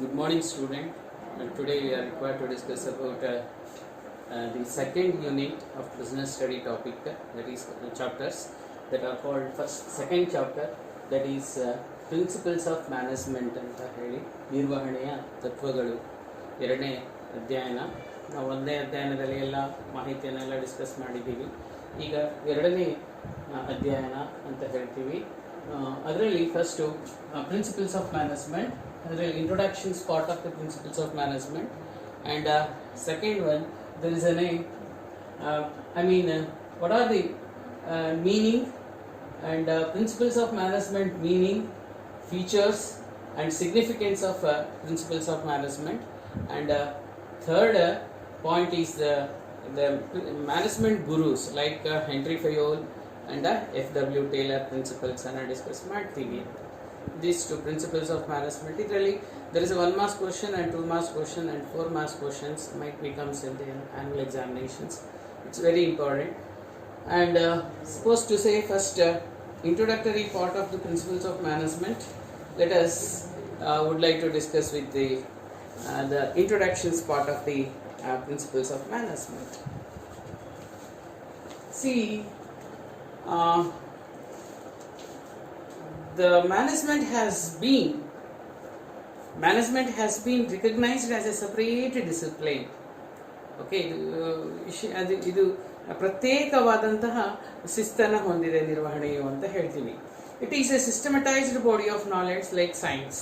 Good morning, student. Today we are required to discuss about the second unit of business study topic, that is chapters that are called second chapter, that is principles of management ಅಂತ ಹೇಳಿ ನಿರ್ವಹಣೆಯ ತತ್ವಗಳು ಎರಡನೇ ಅಧ್ಯಯನ. ನಾವು ಒಂದನೇ ಅಧ್ಯಯನದಲ್ಲಿ ಎಲ್ಲ ಮಾಹಿತಿಯನ್ನೆಲ್ಲ ಡಿಸ್ಕಸ್ ಮಾಡಿದ್ದೀವಿ. ಈಗ ಎರಡನೇ ಅಧ್ಯಯನ ಅಂತ ಹೇಳ್ತೀವಿ. ಅದರಲ್ಲಿ ಫಸ್ಟು ಪ್ರಿನ್ಸಿಪಲ್ಸ್ ಆಫ್ ಮ್ಯಾನೇಜ್ಮೆಂಟ್, ಅದರಲ್ಲಿ introductions part of the principles of management, and second one there is what are the meaning and principles of management, meaning, features and significance of principles of management, and third point is the management gurus like Henry Fayol and F.W. Taylor principles ಅನ್ನು discuss ಮಾಡ್ತೀವಿ. These two principles of management, really there is a 1 marks question and 2 marks question and 4 marks questions might becomes in the annual examinations. It's very important. And supposed to say first introductory part of the principles of management. Let us would like to discuss with the introductions part of the principles of management. See, the management has been recognized as a separate discipline. Okay, ಇದು ಪ್ರತ್ಯೇಕವಾದಂತಹ ಶಿಸ್ತನ್ನು ಹೊಂದಿದೆ ನಿರ್ವಹಣೆಯು ಅಂತ ಹೇಳ್ತೀವಿ. It is a systematized body of knowledge like science.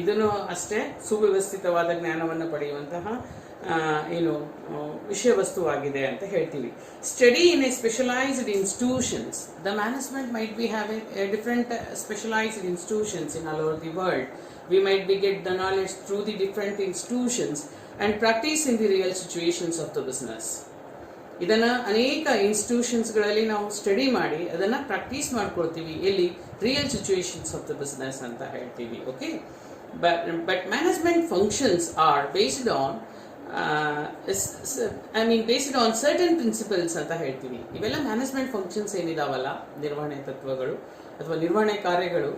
ಇದನ್ನು ಅಷ್ಟೇ ಸುವ್ಯವಸ್ಥಿತವಾದ ಜ್ಞಾನವನ್ನು ಪಡೆಯುವಂತಹ ವಿಷಯ ವಸ್ತುವಾಗಿದೆ ಅಂತ ಹೇಳ್ತೀವಿ. Study in a specialized institutions. The management might be having different specialized institutions in all over the world. We might be get the knowledge through the different institutions and practice in the real situations of the business. ಇದನ್ನ ಅನೇಕ ಇನ್ಸ್ಟಿಟ್ಯೂಷನ್ಸ್ಗಳಲ್ಲಿ ನಾವು study ಮಾಡಿ ಅದನ್ನ practice ಮಾಡ್ಕೊಳ್ತೀವಿ. ಎಲ್ಲಿ? Real situations of the business ಅಂತ ಹೇಳ್ತೀವಿ. Okay, but management functions are based on based on certain principles ಅಂತ ಹೇಳ್ತೀವಿ. ಇವೆಲ್ಲ ಮ್ಯಾನೇಜ್ಮೆಂಟ್ ಫಂಕ್ಷನ್ಸ್ ಏನಿದಾವಲ್ಲ, ನಿರ್ವಹಣೆ ತತ್ವಗಳು ಅಥವಾ ನಿರ್ವಹಣೆ ಕಾರ್ಯಗಳು,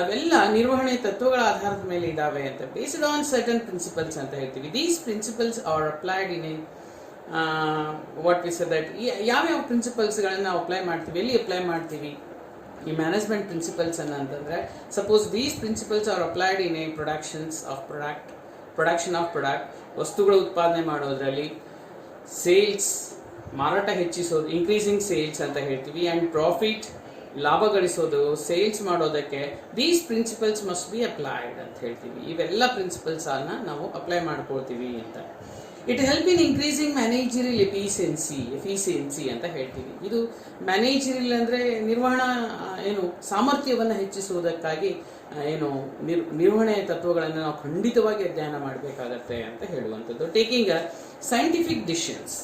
ಅವೆಲ್ಲ ನಿರ್ವಹಣೆ ತತ್ವಗಳ ಆಧಾರದ ಮೇಲೆ ಇದಾವೆ ಅಂತ. ಬೇಸ್ಡ್ ಆನ್ ಸರ್ಟನ್ ಪ್ರಿನ್ಸಿಪಲ್ಸ್ ಅಂತ ಹೇಳ್ತೀವಿ. These principles are applied in a what we say that ಯಾವ್ಯಾವ ಪ್ರಿನ್ಸಿಪಲ್ಸ್ಗಳನ್ನು ನಾವು ಅಪ್ಲೈ ಮಾಡ್ತೀವಿ, ಎಲ್ಲಿ ಅಪ್ಲೈ ಮಾಡ್ತೀವಿ ಈ ಮ್ಯಾನೇಜ್ಮೆಂಟ್ ಪ್ರಿನ್ಸಿಪಲ್ಸ್ ಅನ್ನು ಅಂತಂದರೆ, suppose these principles are applied in a production of product, ವಸ್ತುಗಳ ಉತ್ಪಾದನೆ ಮಾಡೋದ್ರಲ್ಲಿ, ಸೇಲ್ಸ್ ಮಾರಾಟ ಹೆಚ್ಚಿಸೋದು, ಇನ್ಕ್ರೀಸಿಂಗ್ ಸೇಲ್ಸ್ ಅಂತ ಹೇಳ್ತೀವಿ, ಆ್ಯಂಡ್ ಪ್ರಾಫಿಟ್ ಲಾಭ ಗಳಿಸೋದು, ಸೇಲ್ಸ್ ಮಾಡೋದಕ್ಕೆ these principles must be applied ಅಂತ ಹೇಳ್ತೀವಿ. ಇವೆಲ್ಲ ಪ್ರಿನ್ಸಿಪಲ್ಸ್ ಅನ್ನ ನಾವು ಅಪ್ಲೈ ಮಾಡ್ಕೊಳ್ತೀವಿ ಅಂತ. It help in increasing managerial efficiency ಅಂತ ಹೇಳ್ತೀವಿ. ಇದು ಮ್ಯಾನೇಜರಿಯಲ್ ಅಂದರೆ ನಿರ್ವಹಣಾ ಸಾಮರ್ಥ್ಯವನ್ನು ಹೆಚ್ಚಿಸುವುದಕ್ಕಾಗಿ ನಿರ್ವಹಣೆ ತತ್ವಗಳನ್ನು ನಾವು ಖಂಡಿತವಾಗಿ ಅಧ್ಯಯನ ಮಾಡಬೇಕಾಗತ್ತೆ ಅಂತ ಹೇಳುವಂಥದ್ದು. ಟೇಕಿಂಗ್ ಸೈಂಟಿಫಿಕ್ ಡಿಸಿಷನ್ಸ್,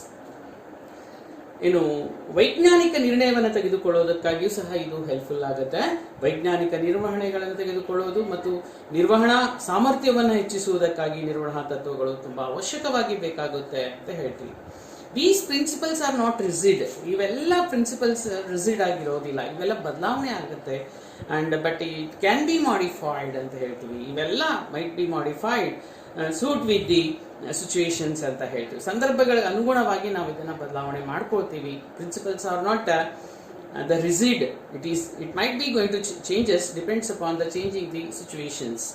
ವೈಜ್ಞಾನಿಕ ನಿರ್ಣಯವನ್ನು ತೆಗೆದುಕೊಳ್ಳೋದಕ್ಕಾಗಿಯೂ ಸಹ ಇದು ಹೆಲ್ಪ್ಫುಲ್ ಆಗುತ್ತೆ. ವೈಜ್ಞಾನಿಕ ನಿರ್ವಹಣೆಗಳನ್ನು ತೆಗೆದುಕೊಳ್ಳೋದು ಮತ್ತು ನಿರ್ವಹಣಾ ಸಾಮರ್ಥ್ಯವನ್ನು ಹೆಚ್ಚಿಸುವುದಕ್ಕಾಗಿ ನಿರ್ವಹಣಾ ತತ್ವಗಳು ತುಂಬಾ ಅವಶ್ಯಕವಾಗಿ ಬೇಕಾಗುತ್ತೆ ಅಂತ ಹೇಳ್ತೀವಿ. These principles are not rigid. ಇವೆಲ್ಲ ಪ್ರಿನ್ಸಿಪಲ್ಸ್ ರಿಜಿಡ್ ಆಗಿರೋದಿಲ್ಲ, ಇವೆಲ್ಲ ಬದಲಾವಣೆ ಆಗುತ್ತೆ. But it can be modified ಅಂತ ಹೇಳ್ತೀವಿ. ಇವೆಲ್ಲ might be modified suit with the situations ಅಂತ ಹೇಳ್ತೀವಿ. ಸಂದರ್ಭಗಳಿಗೆ ಅನುಗುಣವಾಗಿ ನಾವು ಇದನ್ನು ಬದಲಾವಣೆ ಮಾಡ್ಕೊಳ್ತೀವಿ. Principles are not the rigid. It might be going to changes, depends upon the changing the situations.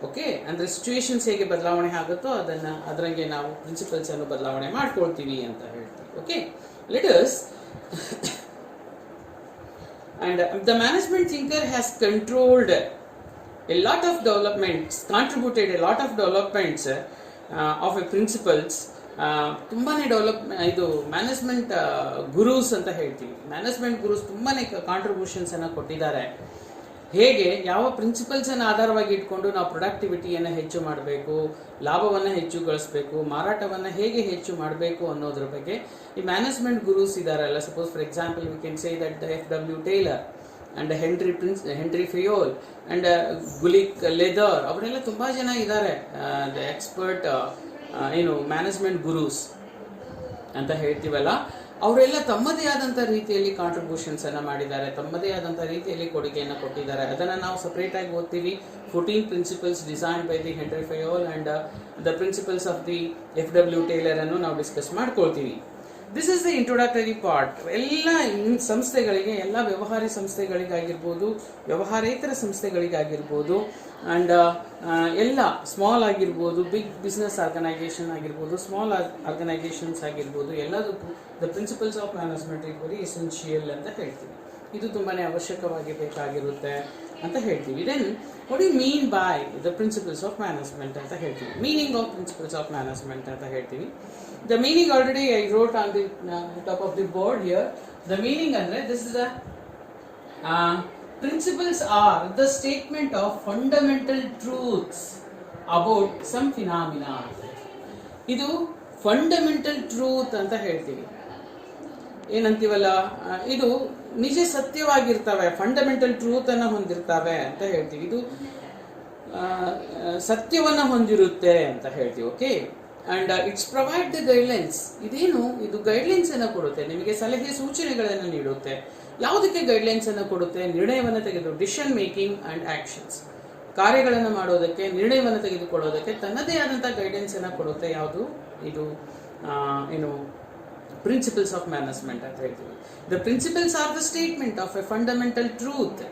Okay, ಅಂದರೆ ಸಿಚುವೇಶನ್ಸ್ ಹೇಗೆ ಬದಲಾವಣೆ ಆಗುತ್ತೋ ಅದರಂಗೆ ನಾವು ಪ್ರಿನ್ಸಿಪಲ್ಸ್ ಅನ್ನು ಬದಲಾವಣೆ ಮಾಡ್ಕೊಳ್ತೀವಿ ಅಂತ ಹೇಳ್ತೀವಿ. Okay, let us and the management thinker has controlled a lot of developments, contributed a lot of developments of a principles. ತುಂಬಾನೇ ಇದು ಮ್ಯಾನೇಜ್ಮೆಂಟ್ ಗುರೂಸ್ ಅಂತ ಹೇಳ್ತೀವಿ. ಮ್ಯಾನೇಜ್ಮೆಂಟ್ ಗುರೂಸ್ ತುಂಬಾನೇ ಕಾಂಟ್ರಿಬ್ಯೂಷನ್ಸ್ ಅನ್ನು ಕೊಟ್ಟಿದ್ದಾರೆ. ಹೇಗೆ ಯಾವ ಪ್ರಿನ್ಸಿಪಲ್ಸ್ ಅನ್ನು ಆಧಾರವಾಗಿ ಇಟ್ಕೊಂಡು ನಾವು ಪ್ರೊಡಕ್ಟಿವಿಟಿಯನ್ನು ಹೆಚ್ಚು ಮಾಡಬೇಕು, ಲಾಭವನ್ನು ಹೆಚ್ಚು ಗಳಿಸಬೇಕು, ಮಾರಾಟವನ್ನು ಹೇಗೆ ಹೆಚ್ಚು ಮಾಡಬೇಕು ಅನ್ನೋದ್ರ ಬಗ್ಗೆ ಈ ಮ್ಯಾನೇಜ್ಮೆಂಟ್ ಗುರೂಸ್ ಇದಾರಲ್ಲ. Suppose for example we can say that F.W. Taylor and Henry Fayol and Gulick Leather, ಅವರೆಲ್ಲ ತುಂಬಾ ಜನ ಇದ್ದಾರೆ ದ ಎಕ್ಸ್ಪರ್ಟ್ ಮ್ಯಾನೇಜ್ಮೆಂಟ್ ಗುರೂಸ್ ಅಂತ ಹೇಳ್ತೀವಲ್ಲ. ಅವರೆಲ್ಲ ತಮ್ಮದೇ ಆದಂಥ ರೀತಿಯಲ್ಲಿ ಕಾಂಟ್ರಿಬ್ಯೂಷನ್ಸ್ ಅನ್ನು ಮಾಡಿದ್ದಾರೆ, ತಮ್ಮದೇ ಆದಂಥ ರೀತಿಯಲ್ಲಿ ಕೊಡುಗೆಯನ್ನು ಕೊಟ್ಟಿದ್ದಾರೆ. ಅದನ್ನು ನಾವು ಸಪ್ರೇಟ್ ಆಗಿ ಓದ್ತೀವಿ. 14 principles design by the Henri Fayol and the principles of the FW Taylor ಅನ್ನು ನಾವು ಡಿಸ್ಕಸ್ ಮಾಡ್ಕೊಳ್ತೀವಿ. This is the introductory part. ಎಲ್ಲ ಸಂಸ್ಥೆಗಳಿಗೆ, ಎಲ್ಲ ವ್ಯವಹಾರಿ ಸಂಸ್ಥೆಗಳಿಗಾಗಿರ್ಬೋದು, ವ್ಯವಹಾರೇತರ ಸಂಸ್ಥೆಗಳಿಗಾಗಿರ್ಬೋದು, ಆ್ಯಂಡ್ ಎಲ್ಲ ಸ್ಮಾಲ್ ಆಗಿರ್ಬೋದು, ಬಿಗ್ ಬಿಸ್ನೆಸ್ ಆರ್ಗನೈಸೇಷನ್ ಆಗಿರ್ಬೋದು, ಸ್ಮಾಲ್ ಆರ್ಗನೈಸೇಷನ್ಸ್ ಆಗಿರ್ಬೋದು, ಎಲ್ಲದಕ್ಕೂ the principles of management is very essential ಅಂತ ಹೇಳ್ತೀವಿ. ಇದು ತುಂಬಾ ಅವಶ್ಯಕವಾಗಿ ಬೇಕಾಗಿರುತ್ತೆ ಅಂತ ಹೇಳ್ತೀವಿ. Then what you mean by the principles of management ಅಂತ ಹೇಳ್ತೀವಿ. Meaning of principles of management ಅಂತ ಹೇಳ್ತೀವಿ. The meaning already I wrote on the top of the board here. The meaning andre this is the principles are the statement of fundamental truths about some phenomena. ಇದು fundamental truth ಅಂತ ಹೇಳ್ತೀವಿ. ಏನಂತೀವಲ್ಲ, ಇದು ನಿಜ ಸತ್ಯವಾಗಿರ್ತವೆ, fundamental truth ಅನ್ನು ಹೊಂದಿರ್ತವೆ ಅಂತ ಹೇಳ್ತೀವಿ. ಇದು ಸತ್ಯವನ್ನು ಹೊಂದಿರುತ್ತೆ ಅಂತ ಹೇಳ್ತೀವಿ. Okay, and it's provide the guidelines. ಇದೇನು, ಇದು ಗೈಡ್ಲೈನ್ಸ್ ಅನ್ನು ಕೊಡುತ್ತೆ, ನಿಮಗೆ ಸಲಹೆ ಸೂಚನೆಗಳನ್ನು ನೀಡುತ್ತೆ. ಯಾವುದಕ್ಕೆ ಗೈಡ್ಲೈನ್ಸ್ ಅನ್ನು ಕೊಡುತ್ತೆ? ನಿರ್ಣಯವನ್ನು ತೆಗೆದು ಡಿಸಿಷನ್ ಮೇಕಿಂಗ್ ಅಂಡ್ ಆಕ್ಷನ್ಸ್, ಕಾರ್ಯಗಳನ್ನು ಮಾಡೋದಕ್ಕೆ, ನಿರ್ಣಯವನ್ನು ತೆಗೆದುಕೊಳ್ಳೋದಕ್ಕೆ ತನ್ನದೇ ಆದಂಥ ಗೈಡೆನ್ಸ್ ಅನ್ನು ಕೊಡುತ್ತೆ. ಯಾವುದು ಇದು? ಏನು, ಪ್ರಿನ್ಸಿಪಲ್ಸ್ ಆಫ್ ಮ್ಯಾನೇಜ್ಮೆಂಟ್ ಅಂತ ಹೇಳ್ತೀವಿ. The principles are the statement of A fundamental truth.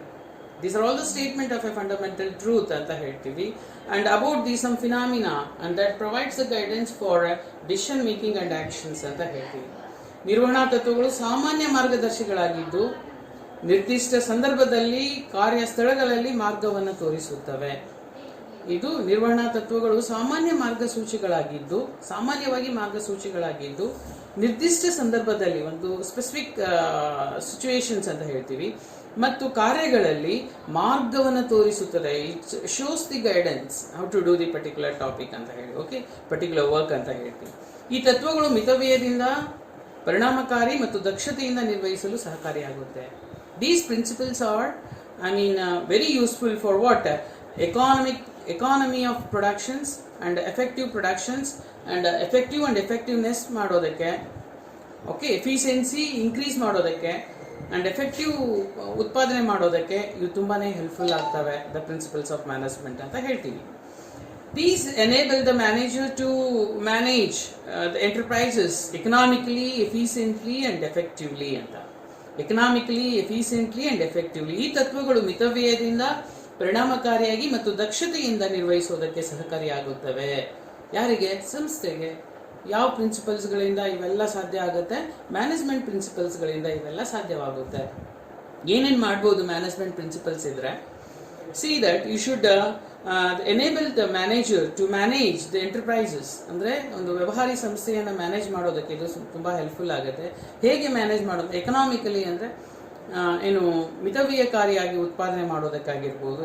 These are all the statement of a fundamental truth ಅಂತ ಹೇಳ್ತೀವಿ. And about these some phenomena and that provides the guidance for decision making and actions ಅಂತ ಹೇಳ್ತೀವಿ. ನಿರ್ವಹಣಾ ತತ್ವಗಳು ಸಾಮಾನ್ಯ ಮಾರ್ಗದರ್ಶಿಗಳಾಗಿದ್ದು ನಿರ್ದಿಷ್ಟ ಸಂದರ್ಭದಲ್ಲಿ ಕಾರ್ಯಸ್ಥಳಗಳಲ್ಲಿ ಮಾರ್ಗವನ್ನು ತೋರಿಸುತ್ತವೆ. ಇದು ನಿರ್ವಹಣಾ ತತ್ವಗಳು ಸಾಮಾನ್ಯವಾಗಿ ಮಾರ್ಗಸೂಚಿಗಳಾಗಿದ್ದು ನಿರ್ದಿಷ್ಟ ಸಂದರ್ಭದಲ್ಲಿ, ಒಂದು ಸ್ಪೆಸಿಫಿಕ್ ಸಿಚುವೇಶನ್ಸ್ ಅಂತ ಹೇಳ್ತೀವಿ, ಮತ್ತು ಕಾರ್ಯಗಳಲ್ಲಿ ಮಾರ್ಗವನ್ನು ತೋರಿಸುತ್ತದೆ. It shows the guidance how to do the particular topic ಅಂತ ಹೇಳಿ, ಓಕೆ, ಪರ್ಟಿಕ್ಯುಲರ್ ವರ್ಕ್ ಅಂತ ಹೇಳ್ತೀವಿ. ಈ ತತ್ವಗಳು ಮಿತವ್ಯಯದಿಂದ, ಪರಿಣಾಮಕಾರಿ ಮತ್ತು ದಕ್ಷತೆಯಿಂದ ನಿರ್ವಹಿಸಲು ಸಹಕಾರಿಯಾಗುತ್ತೆ. These principles are very useful for what? Economy of productions and effective productions and effective and effectiveness ಮಾಡೋದಕ್ಕೆ, ಓಕೆ, ಎಫಿಷಿಯನ್ಸಿ ಇನ್ಕ್ರೀಸ್ ಮಾಡೋದಕ್ಕೆ ಅಂಡ್ ಎಫೆಕ್ಟಿವ್ ಉತ್ಪಾದನೆ ಮಾಡೋದಕ್ಕೆ ಇವು ತುಂಬಾ ಹೆಲ್ಪ್ಫುಲ್ ಆಗ್ತವೆ. ದ ಪ್ರಿನ್ಸಿಪಲ್ಸ್ ಆಫ್ ಮ್ಯಾನೇಜ್ಮೆಂಟ್ ಅಂತ ಹೇಳ್ತೀವಿ. These enable the manager to manage the enterprises economically, efficiently and effectively ಅಂತ. Economically, efficiently and effectively. ಈ ತತ್ವಗಳು ಮಿತವ್ಯಯದಿಂದ, ಪರಿಣಾಮಕಾರಿಯಾಗಿ ಮತ್ತು ದಕ್ಷತೆಯಿಂದ ನಿರ್ವಹಿಸೋದಕ್ಕೆ ಸಹಕಾರಿಯಾಗುತ್ತವೆ. ಯಾರಿಗೆ? ಸಂಸ್ಥೆಗೆ. ಯಾವ ಪ್ರಿನ್ಸಿಪಲ್ಸ್ಗಳಿಂದ ಇವೆಲ್ಲ ಸಾಧ್ಯ ಆಗುತ್ತೆ? ಮ್ಯಾನೇಜ್ಮೆಂಟ್ ಪ್ರಿನ್ಸಿಪಲ್ಸ್ಗಳಿಂದ ಇವೆಲ್ಲ ಸಾಧ್ಯವಾಗುತ್ತೆ. ಏನೇನು ಮಾಡ್ಬೋದು ಮ್ಯಾನೇಜ್ಮೆಂಟ್ ಪ್ರಿನ್ಸಿಪಲ್ಸ್ ಇದ್ರೆ? See that you should enable the manager to manage the enterprises. ಅಂದರೆ ಒಂದು ವ್ಯವಹಾರಿ ಸಂಸ್ಥೆಯನ್ನು ಮ್ಯಾನೇಜ್ ಮಾಡೋದಕ್ಕೆ ಇದು ತುಂಬ ಹೆಲ್ಪ್ಫುಲ್ ಆಗುತ್ತೆ. ಹೇಗೆ ಮ್ಯಾನೇಜ್ ಮಾಡೋದು? ಎಕನಾಮಿಕಲಿ ಅಂದರೆ ಏನು, ಮಿತವ್ಯಯಕಾರಿಯಾಗಿ ಉತ್ಪಾದನೆ ಮಾಡೋದಕ್ಕಾಗಿರ್ಬೋದು.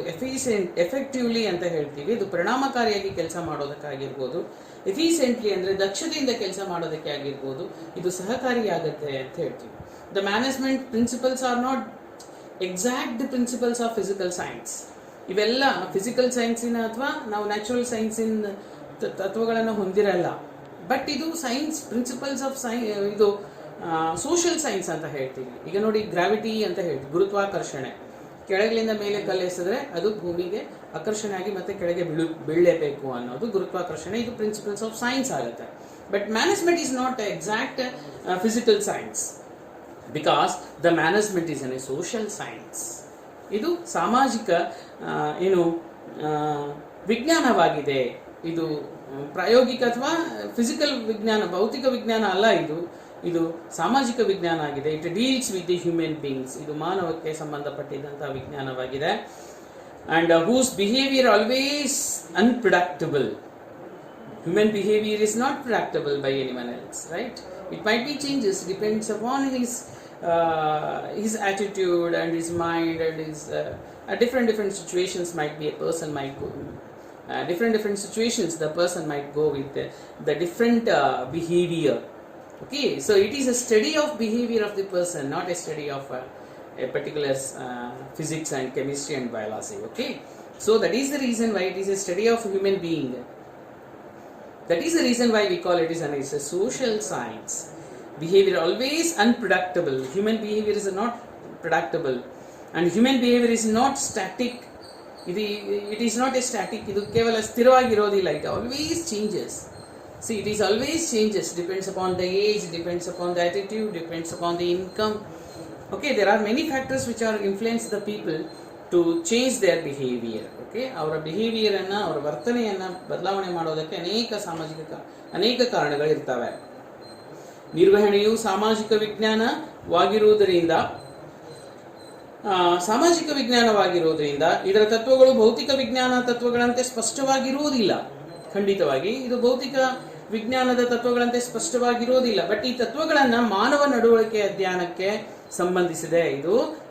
ಎಫೆಕ್ಟಿವ್ಲಿ ಅಂತ ಹೇಳ್ತೀವಿ, ಇದು ಪರಿಣಾಮಕಾರಿಯಾಗಿ ಕೆಲಸ ಮಾಡೋದಕ್ಕಾಗಿರ್ಬೋದು. ಎಫಿಷಿಯೆಂಟ್ಲಿ ಅಂದರೆ ದಕ್ಷತೆಯಿಂದ ಕೆಲಸ ಮಾಡೋದಕ್ಕೆ ಆಗಿರ್ಬೋದು, ಇದು ಸಹಕಾರಿಯಾಗುತ್ತೆ ಅಂತ ಹೇಳ್ತೀವಿ. The management principles are not exact principles of physical science. ಇವೆಲ್ಲ ಫಿಸಿಕಲ್ ಸೈನ್ಸಿನ ಅಥವಾ ನಾವು ನ್ಯಾಚುರಲ್ ಸೈನ್ಸಿನ ತತ್ವಗಳನ್ನು ಹೊಂದಿರಲ್ಲ. ಬಟ್ ಇದು ಸೈನ್ಸ್, ಪ್ರಿನ್ಸಿಪಲ್ಸ್ ಆಫ್ ಇದು ಸೋಷಿಯಲ್ ಸೈನ್ಸ್ ಅಂತ ಹೇಳ್ತೀವಿ. ಈಗ ನೋಡಿ, ಗ್ರಾವಿಟಿ ಅಂತ ಹೇಳ್ತೀವಿ, ಗುರುತ್ವಾಕರ್ಷಣೆ. ಕೆಳಗಿನಿಂದ ಮೇಲೆ ಕಲ್ಲೆಸಿದ್ರೆ ಅದು ಭೂಮಿಗೆ ಆಕರ್ಷಣೆ ಆಗಿ ಮತ್ತೆ ಕೆಳಗೆ ಬೀಳಲೇಬೇಕು ಅನ್ನೋದು ಗುರುತ್ವಾಕರ್ಷಣೆ. ಇದು ಪ್ರಿನ್ಸಿಪಲ್ಸ್ ಆಫ್ ಸೈನ್ಸ್ ಆಗುತ್ತೆ. But management is not exact physical science, because the management is A social science. ಇದು ಸಾಮಾಜಿಕ ವಿಜ್ಞಾನವಾಗಿದೆ. ಇದು ಪ್ರಾಯೋಗಿಕ ಅಥವಾ ಫಿಸಿಕಲ್ ವಿಜ್ಞಾನ, ಭೌತಿಕ ವಿಜ್ಞಾನ ಅಲ್ಲ. ಇದು ಸಾಮಾಜಿಕ ವಿಜ್ಞಾನ ಆಗಿದೆ. It deals with the human beings. ಇದು ಮಾನವಕ್ಕೆ ಸಂಬಂಧಪಟ್ಟಿದ್ದಂತಹ ವಿಜ್ಞಾನವಾಗಿದೆ. And whose behaviour always unpredictable. Human behaviour is not predictable by anyone else, right? It might be changes, depends upon his attitude and his mind and his different situations. Might be a person might go different situations. The person might go with the different behavior. Okay, so it is a study of behavior of the person, not a study of a particular physics and chemistry and biology. Okay, so that is the reason why it is a study of human being. That is the reason why we call it as a social science. behavior always unpredictable. Human behavior is not predictable, and human behavior is not static. It is not a static. ಇದು ಕೇವಲ ಸ್ಥಿರವಾಗಿರೋದಿಲ್ಲ. It always changes. See, it is always changes. Depends upon the age, depends upon the attitude, depends upon the income. Okay, there are many factors which are influence the people to change their behavior. Okay, ಅವರ behaviour ಅನ್ನ, ಅವರ ವರ್ತನೆಯನ್ನ ಬದಲಾವಣೆ ಮಾಡೋದಕ್ಕೆ ಅನೇಕ ಕಾರಣಗಳಿರ್ತವೆ. ನಿರ್ವಹಣೆಯು ಸಾಮಾಜಿಕ ವಿಜ್ಞಾನವಾಗಿರುವುದರಿಂದ ಇದರ ತತ್ವಗಳು ಭೌತಿಕ ವಿಜ್ಞಾನ ತತ್ವಗಳಂತೆ ಸ್ಪಷ್ಟವಾಗಿರುವುದಿಲ್ಲ. ಖಂಡಿತವಾಗಿ ಇದು ಭೌತಿಕ ವಿಜ್ಞಾನದ ತತ್ವಗಳಂತೆ ಸ್ಪಷ್ಟವಾಗಿರುವುದಿಲ್ಲ. ಬಟ್ ಈ ತತ್ವಗಳನ್ನ ಮಾನವ ನಡವಳಿಕೆ ಅಧ್ಯಯನಕ್ಕೆ ಸಂಬಂಧಿಸಿದೆ.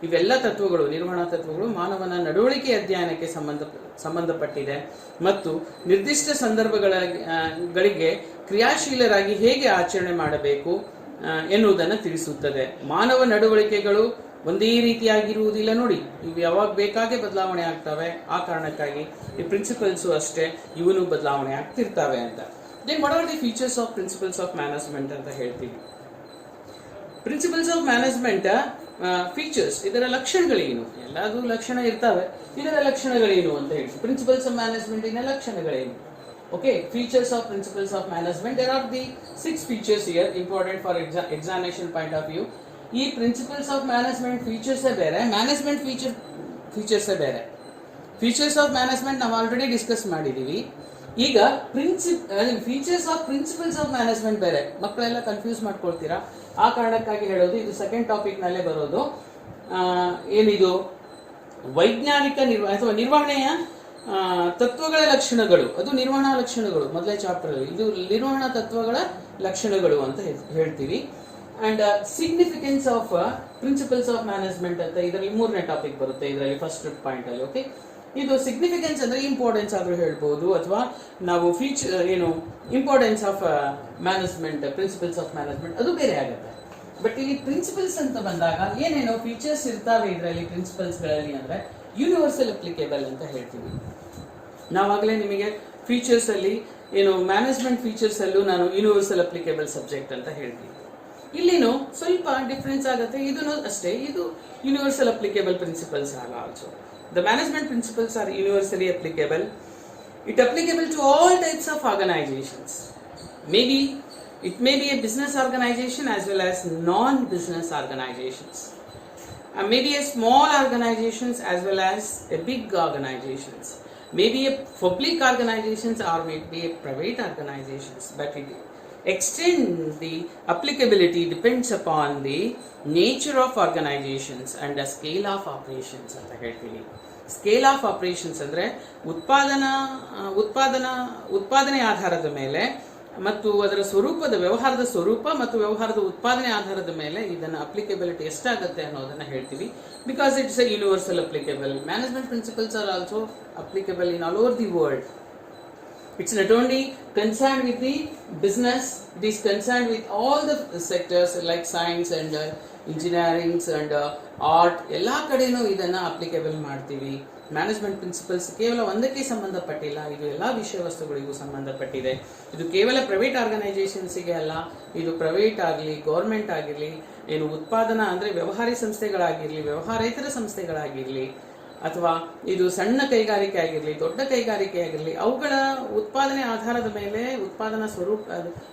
ಇವೆಲ್ಲ ತತ್ವಗಳು, ನಿರ್ವಹಣಾ ತತ್ವಗಳು ಮಾನವನ ನಡವಳಿಕೆ ಅಧ್ಯಯನಕ್ಕೆ ಸಂಬಂಧಪಟ್ಟಿದೆ ಮತ್ತು ನಿರ್ದಿಷ್ಟ ಸಂದರ್ಭಗಳಿಗೆ ಕ್ರಿಯಾಶೀಲರಾಗಿ ಹೇಗೆ ಆಚರಣೆ ಮಾಡಬೇಕು ಎನ್ನುವುದನ್ನು ತಿಳಿಸುತ್ತದೆ. ಮಾನವ ನಡವಳಿಕೆಗಳು ಒಂದೇ ರೀತಿಯಾಗಿರುವುದಿಲ್ಲ ನೋಡಿ, ಇವು ಯಾವಾಗ ಬೇಕಾಗೆ ಬದಲಾವಣೆ ಆಗ್ತವೆ. ಆ ಕಾರಣಕ್ಕಾಗಿ ಈ ಪ್ರಿನ್ಸಿಪಲ್ಸು ಅಷ್ಟೇ, ಇವನು ಬದಲಾವಣೆ ಆಗ್ತಿರ್ತವೆ ಅಂತ. Then what are the features of principles of management ಅಂತ ಹೇಳ್ತೀವಿ. ಪ್ರಿನ್ಸಿಪಲ್ಸ್ ಆಫ್ ಮ್ಯಾನೇಜ್ಮೆಂಟ್ ಫೀಚರ್ಸ್, ಇದರ ಲಕ್ಷಣಗಳೇನು? ಎಲ್ಲದೂ ಲಕ್ಷಣ ಇರ್ತವೆ, ಇದರ ಲಕ್ಷಣಗಳೇನು ಅಂತ ಹೇಳ್ತೀವಿ. ಪ್ರಿನ್ಸಿಪಲ್ಸ್ ಆಫ್ ಮ್ಯಾನೇಜ್ಮೆಂಟಿನ ಲಕ್ಷಣಗಳೇನು? Okay, features of principles of management. There are the 6 features here important for examination point of view. ಈ ಪ್ರಿನ್ಸಿಪಲ್ಸ್ ಆಫ್ ಮ್ಯಾನೇಜ್ಮೆಂಟ್ ಫೀಚರ್ಸ್ ಬೇರೆ, ಮ್ಯಾನೇಜ್ಮೆಂಟ್ ಫೀಚರ್ಸ್ ಬೇರೆ. ಫೀಚರ್ಸ್ ಆಫ್ ಮ್ಯಾನೇಜ್ಮೆಂಟ್ ನಾವು ಆಲ್ರೆಡಿ ಡಿಸ್ಕಸ್ ಮಾಡಿದೀವಿ. ಈಗ features of principles of management ಬೇರೆ. ಮಕ್ಕಳೆಲ್ಲ confuse ಮಾಡ್ಕೊಳ್ತೀರಾ, ಆ ಕಾರಣಕ್ಕಾಗಿ ಹೇಳೋದು. ಇದು ಸೆಕೆಂಡ್ ಟಾಪಿಕ್ ನಲ್ಲೇ ಬರೋದು. ಏನಿದು ವೈಜ್ಞಾನಿಕ ಅಥವಾ ನಿರ್ವಹಣೆಯ ತತ್ವಗಳ ಲಕ್ಷಣಗಳು, ಅದು ನಿರ್ವಹಣಾ ಲಕ್ಷಣಗಳು. ಮೊದಲೇ ಚಾಪ್ಟರ್ ಅಲ್ಲಿ ಇದು ನಿರ್ವಹಣಾ ತತ್ವಗಳ ಲಕ್ಷಣಗಳು ಅಂತ ಹೇಳ್ತೀವಿ. And significance of principles of management ಅಂತ ಇದರಲ್ಲಿ 3ನೇ ಟಾಪಿಕ್ ಬರುತ್ತೆ. ಇದರಲ್ಲಿ ಫಸ್ಟ್ ಪಾಯಿಂಟ್ ಅಲ್ಲಿ. ಓಕೆ, ಇದು ಸಿಗ್ನಿಫಿಕೆನ್ಸ್ ಅಂದ್ರೆ ಇಂಪಾರ್ಟೆನ್ಸ್ ಆದ್ರೂ ಹೇಳ್ಬೋದು, ಅಥವಾ ನಾವು importance of management, principles of management ಅದು ಬೇರೆ ಆಗುತ್ತೆ. ಬಟ್ ಇಲ್ಲಿ ಪ್ರಿನ್ಸಿಪಲ್ಸ್ ಅಂತ ಬಂದಾಗ ಏನೇನೋ ಫೀಚರ್ಸ್ ಇರ್ತಾವೆ ಇದರಲ್ಲಿ ಪ್ರಿನ್ಸಿಪಲ್ಸ್ಗಳಲ್ಲಿ ಅಂದ್ರೆ ಯೂನಿವರ್ಸಲ್ ಅಪ್ಲಿಕೇಬಲ್ ಅಂತ ಹೇಳ್ತೀವಿ. ನಾವಾಗಲೇ ನಿಮಗೆ ಫೀಚರ್ಸ್ ಅಲ್ಲಿ ಮ್ಯಾನೇಜ್ಮೆಂಟ್ ಫೀಚರ್ಸ್ ಅಲ್ಲೂ ನಾನು ಯೂನಿವರ್ಸಲ್ ಅಪ್ಲಿಕೇಬಲ್ ಸಬ್ಜೆಕ್ಟ್ ಅಂತ ಹೇಳ್ತೀನಿ. ಇಲ್ಲಿನೂ ಸ್ವಲ್ಪ ಡಿಫ್ರೆನ್ಸ್ ಆಗುತ್ತೆ. ಇದನ್ನು ಅಷ್ಟೇ, ಇದು ಯೂನಿವರ್ಸಲ್ ಅಪ್ಲಿಕೇಬಲ್ ಪ್ರಿನ್ಸಿಪಲ್ಸ್ ಆಗ also. The management principles are universally applicable. It applicable to all types of organisations. It may be a business organization as well as non-business organizations. Maybe a small organizations as well as a big organizations. Maybe a public organizations or maybe a private organizations. But it the applicability depends upon the nature of organizations and the scale of operations ಅಂತ ಹೇಳ್ತೀವಿ. Scale of operations ಅಂದ್ರೆ ಉತ್ಪಾದನೆ ಆಧಾರದ ಮೇಲೆ ಮತ್ತು ಅದರ ವ್ಯವಹಾರದ ಸ್ವರೂಪ ಮತ್ತು ವ್ಯವಹಾರದ ಉತ್ಪಾದನೆ ಆಧಾರದ ಮೇಲೆ ಇದನ್ನ ಅಪ್ಲಿಕೇಬಿಲಿಟಿ ಎಷ್ಟಾಗುತ್ತೆ ಅನ್ನೋದನ್ನ ಹೇಳ್ತೀವಿ. Because it's A universal applicable. Management principles are also applicable in all over the world. It's not only concerned with the business, it is concerned with all the sectors like science and engineering and art. ಎಲ್ಲ ಕಡೆನೂ ಇದನ್ನ applicable ಮಾಡ್ತೀವಿ. Management principles ಕೇವಲ ಒಂದಕ್ಕೆ ಸಂಬಂಧಪಟ್ಟಿಲ್ಲ, ಇದು ಎಲ್ಲ ವಿಷಯ ವಸ್ತುಗಳಿಗೂ ಸಂಬಂಧಪಟ್ಟಿದೆ. ಇದು ಕೇವಲ ಪ್ರೈವೇಟ್ ಆರ್ಗನೈಸೇಷನ್ಸಿಗೆ ಅಲ್ಲ, ಇದು ಪ್ರೈವೇಟ್ ಆಗಲಿ ಗೌರ್ಮೆಂಟ್ ಆಗಿರಲಿ, ಉತ್ಪಾದನಾ ಅಂದರೆ ವ್ಯವಹಾರಿ ಸಂಸ್ಥೆಗಳಾಗಿರಲಿ, ವ್ಯವಹಾರೇತರ ಸಂಸ್ಥೆಗಳಾಗಿರಲಿ, ಅಥವಾ ಇದು ಸಣ್ಣ ಕೈಗಾರಿಕೆ ಆಗಿರಲಿ, ದೊಡ್ಡ ಕೈಗಾರಿಕೆ ಆಗಿರಲಿ, ಅವುಗಳ ಉತ್ಪಾದನೆ ಆಧಾರದ ಮೇಲೆ, ಉತ್ಪಾದನಾ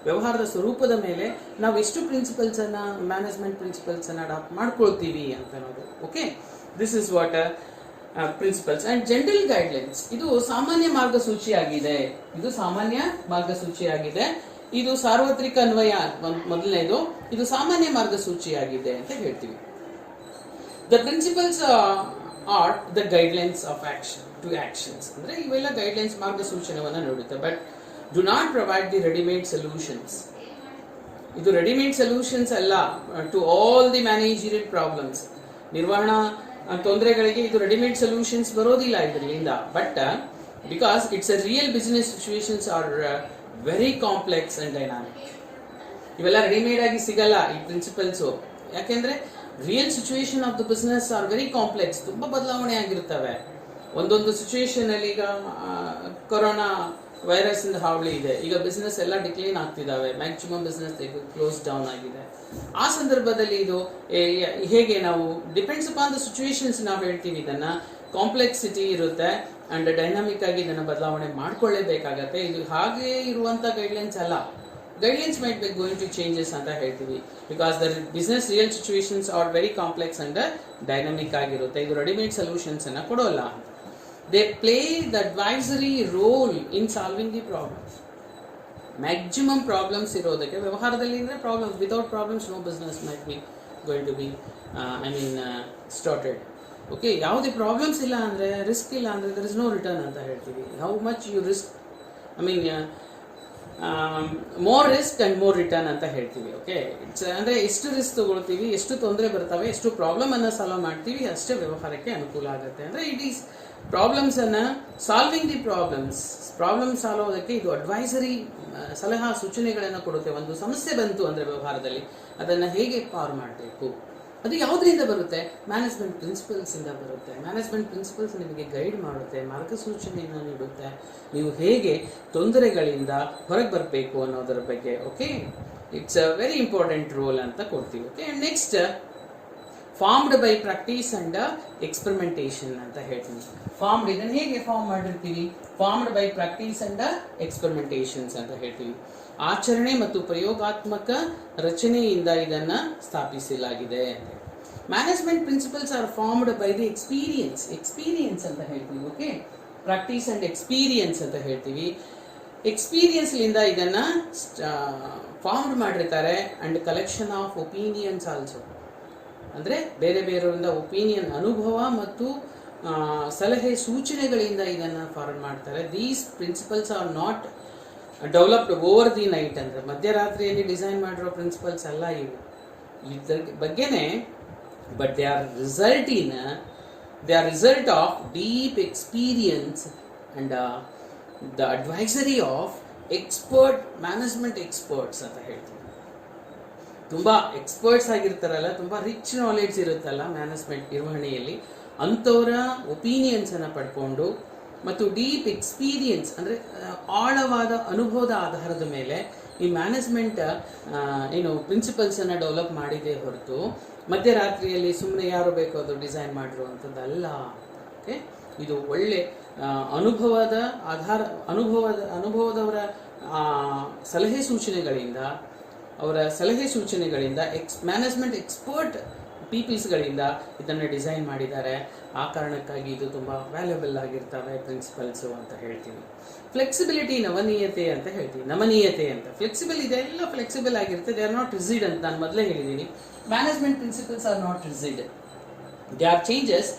ವ್ಯವಹಾರದ ಸ್ವರೂಪದ ಮೇಲೆ ನಾವು ಎಷ್ಟು ಪ್ರಿನ್ಸಿಪಲ್ಸ್ ಅನ್ನ, ಮ್ಯಾನೇಜ್ಮೆಂಟ್ ಪ್ರಿನ್ಸಿಪಲ್ಸ್ ಅನ್ನ ಅಡಾಪ್ಟ್ ಮಾಡ್ಕೊಳ್ತೀವಿ ಅಂತ ಅನ್ನೋದು. Okay, this is what principles and general guidelines. ಇದು ಸಾಮಾನ್ಯ ಮಾರ್ಗಸೂಚಿಯಾಗಿದೆ. ಇದು ಸಾರ್ವತ್ರಿಕ ಅನ್ವಯ ಮೊದಲನೇದು. ಇದು ಸಾಮಾನ್ಯ ಮಾರ್ಗಸೂಚಿಯಾಗಿದೆ ಅಂತ ಹೇಳ್ತೀವಿ. The principles are the guidelines of actions ಅಂದ್ರೆ ಇವೆಲ್ಲ ಗೈಡ್ಲೈನ್ಸ್ ಮಾರ್ಗಸೂಚನವನ್ನ ನೋಡುತ್ತೆ. But do not provide the readymade solutions. ಇದು ರೆಡಿಮೇಡ್ ಸೊಲ್ಯೂಷನ್ಸ್ ಅಲ್ಲ to all the managerial problems. ನಿರ್ವಹಣಾ ತೊಂದರೆಗಳಿಗೆ ಇದು ರೆಡಿಮೇಡ್ ಸೊಲ್ಯೂಷನ್ಸ್ ಬರೋದಿಲ್ಲ ಇದರಿಂದ. But because it's a real business situations are very complex and dynamic. ಇವೆಲ್ಲ ರೆಡಿಮೇಡ್ ಆಗಿ ಸಿಗಲ್ಲ ಈ ಪ್ರಿನ್ಸಿಪಲ್ಸು. ಯಾಕೆಂದ್ರೆ real situation of the business are very complex. ತುಂಬಾ ಬದಲಾವಣೆ ಆಗಿರ್ತವೆ ಒಂದೊಂದು ಸಿಚುವೇಶನ್ ಅಲ್ಲಿ. ಈಗ ಕೊರೋನಾ ವೈರಸ್ ಇಂದ ಹಾವಳಿ ಇದೆ, ಈಗ ಬಿಸ್ನೆಸ್ ಎಲ್ಲ ಡಿಕ್ಲೈನ್ ಆಗ್ತಿದ್ದಾವೆ, ಮ್ಯಾಕ್ಸಿಮಮ್ ಬಿಸ್ನೆಸ್ ಕ್ಲೋಸ್ ಡೌನ್ ಆಗಿದೆ. ಆ ಸಂದರ್ಭದಲ್ಲಿ ಇದು ಹೇಗೆ ನಾವು ಡಿಪೆಂಡ್ಸ್ ಅಪಾನ್ ದ ಸಿಚುವೇಶನ್ಸ್ ನಾವು ಹೇಳ್ತೀವಿ. ಇದನ್ನ ಕಾಂಪ್ಲೆಕ್ಸಿಟಿ ಇರುತ್ತೆ ಅಂಡ್ ಡೈನಾಮಿಕ್ ಆಗಿ ಇದನ್ನು ಬದಲಾವಣೆ ಮಾಡ್ಕೊಳ್ಳೇಬೇಕಾಗತ್ತೆ. ಇದು ಹಾಗೆ ಇರುವಂತ ಗೈಡ್ಲೈನ್ಸ್ ಅಲ್ಲ. Guidelines might be going to changes ಅಂತ ಹೇಳ್ತೀವಿ, because the business real situations are very complex and dynamic ಆಗಿರುತ್ತೆ. ಇದು ರೆಡಿಮೇಡ್ ಸೊಲ್ಯೂಷನ್ಸ್ ಅನ್ನ ಕೊಡೋಲ್ಲ. They play the advisory role in solving the problems. Maximum problems ಇರೋದಕ್ಕೆ ವ್ಯವಹಾರದಲ್ಲಿ ಅಂದರೆ problems, without problems no business might be going to be started. Okay, ಯಾವುದೇ problems ಇಲ್ಲ ಅಂದರೆ, ರಿಸ್ಕ್ ಇಲ್ಲ ಅಂದರೆ ದರ್ ಇಸ್ ನೋ ರಿಟರ್ನ್ ಅಂತ ಹೇಳ್ತೀವಿ. How much you risk, more risk and more return ಅಂತ ಹೇಳ್ತೀವಿ. ಓಕೆ, ಅಂದರೆ ಎಷ್ಟು ರಿಸ್ಕ್ ತಗೊಳ್ತೀವಿ, ಎಷ್ಟು ತೊಂದರೆ ಬರ್ತವೆ, ಎಷ್ಟು ಪ್ರಾಬ್ಲಮ್ ಅನ್ನು ಸಾಲ್ವ್ ಮಾಡ್ತೀವಿ, ಅಷ್ಟೇ ವ್ಯವಹಾರಕ್ಕೆ ಅನುಕೂಲ ಆಗುತ್ತೆ. ಅಂದರೆ ಇಟ್ ಈಸ್ ಪ್ರಾಬ್ಲಮ್ಸ್ ಅನ್ನು ಸಾಲ್ವಿಂಗ್ ದಿ ಪ್ರಾಬ್ಲಮ್ ಸಾಲ್ವ್ ಆಗೋದಕ್ಕೆ ಇದು ಅಡ್ವೈಸರಿ ಸಲಹಾ ಸೂಚನೆಗಳನ್ನು ಕೊಡುತ್ತೆ. ಒಂದು ಸಮಸ್ಯೆ ಬಂತು ಅಂದರೆ ವ್ಯವಹಾರದಲ್ಲಿ ಅದನ್ನು ಹೇಗೆ ಪಾರ್ ಮಾಡಬೇಕು, ಅದು ಯಾವುದರಿಂದ ಬರುತ್ತೆ? ಮ್ಯಾನೇಜ್ಮೆಂಟ್ ಪ್ರಿನ್ಸಿಪಲ್ಸ್ ಇಂದ ಬರುತ್ತೆ. ಮ್ಯಾನೇಜ್ಮೆಂಟ್ ಪ್ರಿನ್ಸಿಪಲ್ಸ್ ನಿಮಗೆ ಗೈಡ್ ಮಾಡುತ್ತೆ, ಮಾರ್ಗಸೂಚನೆಯನ್ನು ನೀಡುತ್ತೆ, ನೀವು ಹೇಗೆ ತೊಂದರೆಗಳಿಂದ ಹೊರಗೆ ಬರಬೇಕು ಅನ್ನೋದರ ಬಗ್ಗೆ. Okay, it's a very important role ಅಂತ ಕೊಡ್ತೀವಿ. Okay, next formed by practice and experimentation ಅಂತ ಹೇಳ್ತೀನಿ. ಫಾರ್ಮ್ಡ್, ಇದನ್ನು ಹೇಗೆ ಫಾರ್ಮ್ ಮಾಡಿರ್ತೀವಿ? Formed by practice and experimentations ಅಂತ ಹೇಳ್ತೀವಿ. ಆಚರಣೆ ಮತ್ತು ಪ್ರಯೋಗಾತ್ಮಕ ರಚನೆಯಿಂದ ಇದನ್ನ ಸ್ಥಾಪಿಸಲಾಗಿದೆ. Management principles R formed by the experience ಅಂತ ಹೇಳ್ತೀವಿ. ಓಕೆ, ಪ್ರಾಕ್ಟೀಸ್ ಅಂಡ್ ಎಕ್ಸ್ಪೀರಿಯನ್ಸ್ ಅಂತ ಹೇಳ್ತೀವಿ. ಎಕ್ಸ್ಪೀರಿಯನ್ಸ್ ಲಿಂದ ಇದನ್ನ ಫಾರ್ಮ್ಡ್ ಮಾಡಿರ್ತಾರೆ. And collection of opinions also, ಅಂದರೆ ಬೇರೆ ಬೇರೆಯವರಿಂದ ಒಪಿನಿಯನ್, ಅನುಭವ ಮತ್ತು ಸಲಹೆ ಸೂಚನೆಗಳಿಂದ ಇದನ್ನು ಫಾರ್ಮ್ ಮಾಡ್ತಾರೆ. These principles are not developed over the night, ಅಂದರೆ ಮಧ್ಯರಾತ್ರಿಯಲ್ಲಿ ಡಿಸೈನ್ ಮಾಡಿರೋ ಪ್ರಿನ್ಸಿಪಲ್ಸ್ ಅಲ್ಲ ಇವು. ಇದ್ರ ಬಗ್ಗೆನೇ, but they are result of deep experience and the advisory of management experts ಅಂತ ಹೇಳ್ತೀವಿ. ತುಂಬ ಎಕ್ಸ್ಪರ್ಟ್ಸ್ ಆಗಿರ್ತಾರಲ್ಲ, ತುಂಬ ರಿಚ್ ನಾಲೆಡ್ಜ್ ಇರುತ್ತಲ್ಲ ಮ್ಯಾನೇಜ್ಮೆಂಟ್ ನಿರ್ವಹಣೆಯಲ್ಲಿ, ಅಂಥವರ ಒಪಿನಿಯನ್ಸನ್ನು ಪಡ್ಕೊಂಡು ಮತ್ತು ಡೀಪ್ ಎಕ್ಸ್ಪೀರಿಯನ್ಸ್ ಅಂದರೆ ಆಳವಾದ ಅನುಭವದ ಆಧಾರದ ಮೇಲೆ ಈ ಮ್ಯಾನೇಜ್ಮೆಂಟ್ ಪ್ರಿನ್ಸಿಪಲ್ಸನ್ನು ಡೆವಲಪ್ ಮಾಡಿದೆ ಹೊರತು ಮಧ್ಯರಾತ್ರಿಯಲ್ಲಿ ಸುಮ್ಮನೆ ಯಾರು ಬೇಕೋ ಅದು ಡಿಸೈನ್ ಮಾಡಿರುವಂಥದ್ದಲ್ಲ. ಓಕೆ, ಇದು ಒಳ್ಳೆ ಅನುಭವದವರ ಸಲಹೆ ಸೂಚನೆಗಳಿಂದ ಮ್ಯಾನೇಜ್ಮೆಂಟ್ ಎಕ್ಸ್ಪರ್ಟ್ ಪೀಪಲ್ಸ್ಗಳಿಂದ ಇದನ್ನು ಡಿಸೈನ್ ಮಾಡಿದ್ದಾರೆ. ಆ ಕಾರಣಕ್ಕಾಗಿ ಇದು ತುಂಬ ವ್ಯಾಲ್ಯೂಬಲ್ ಆಗಿರ್ತವೆ ಪ್ರಿನ್ಸಿಪಲ್ಸು ಅಂತ ಹೇಳ್ತೀವಿ. ಫ್ಲೆಕ್ಸಿಬಿಲಿಟಿ, ನಮನೀಯತೆ ಅಂತ ಹೇಳ್ತೀವಿ. ಫ್ಲೆಕ್ಸಿಬಲ್ ಇದೆ, ಎಲ್ಲ ಫ್ಲೆಕ್ಸಿಬಲ್ ಆಗಿರುತ್ತೆ. ದೇ ಆರ್ ನಾಟ್ ರಿಜಿಡ್ ಅಂತ ನಾನು ಮೊದಲೇ ಹೇಳಿದ್ದೀನಿ. Management principles are not rigid, they are changes,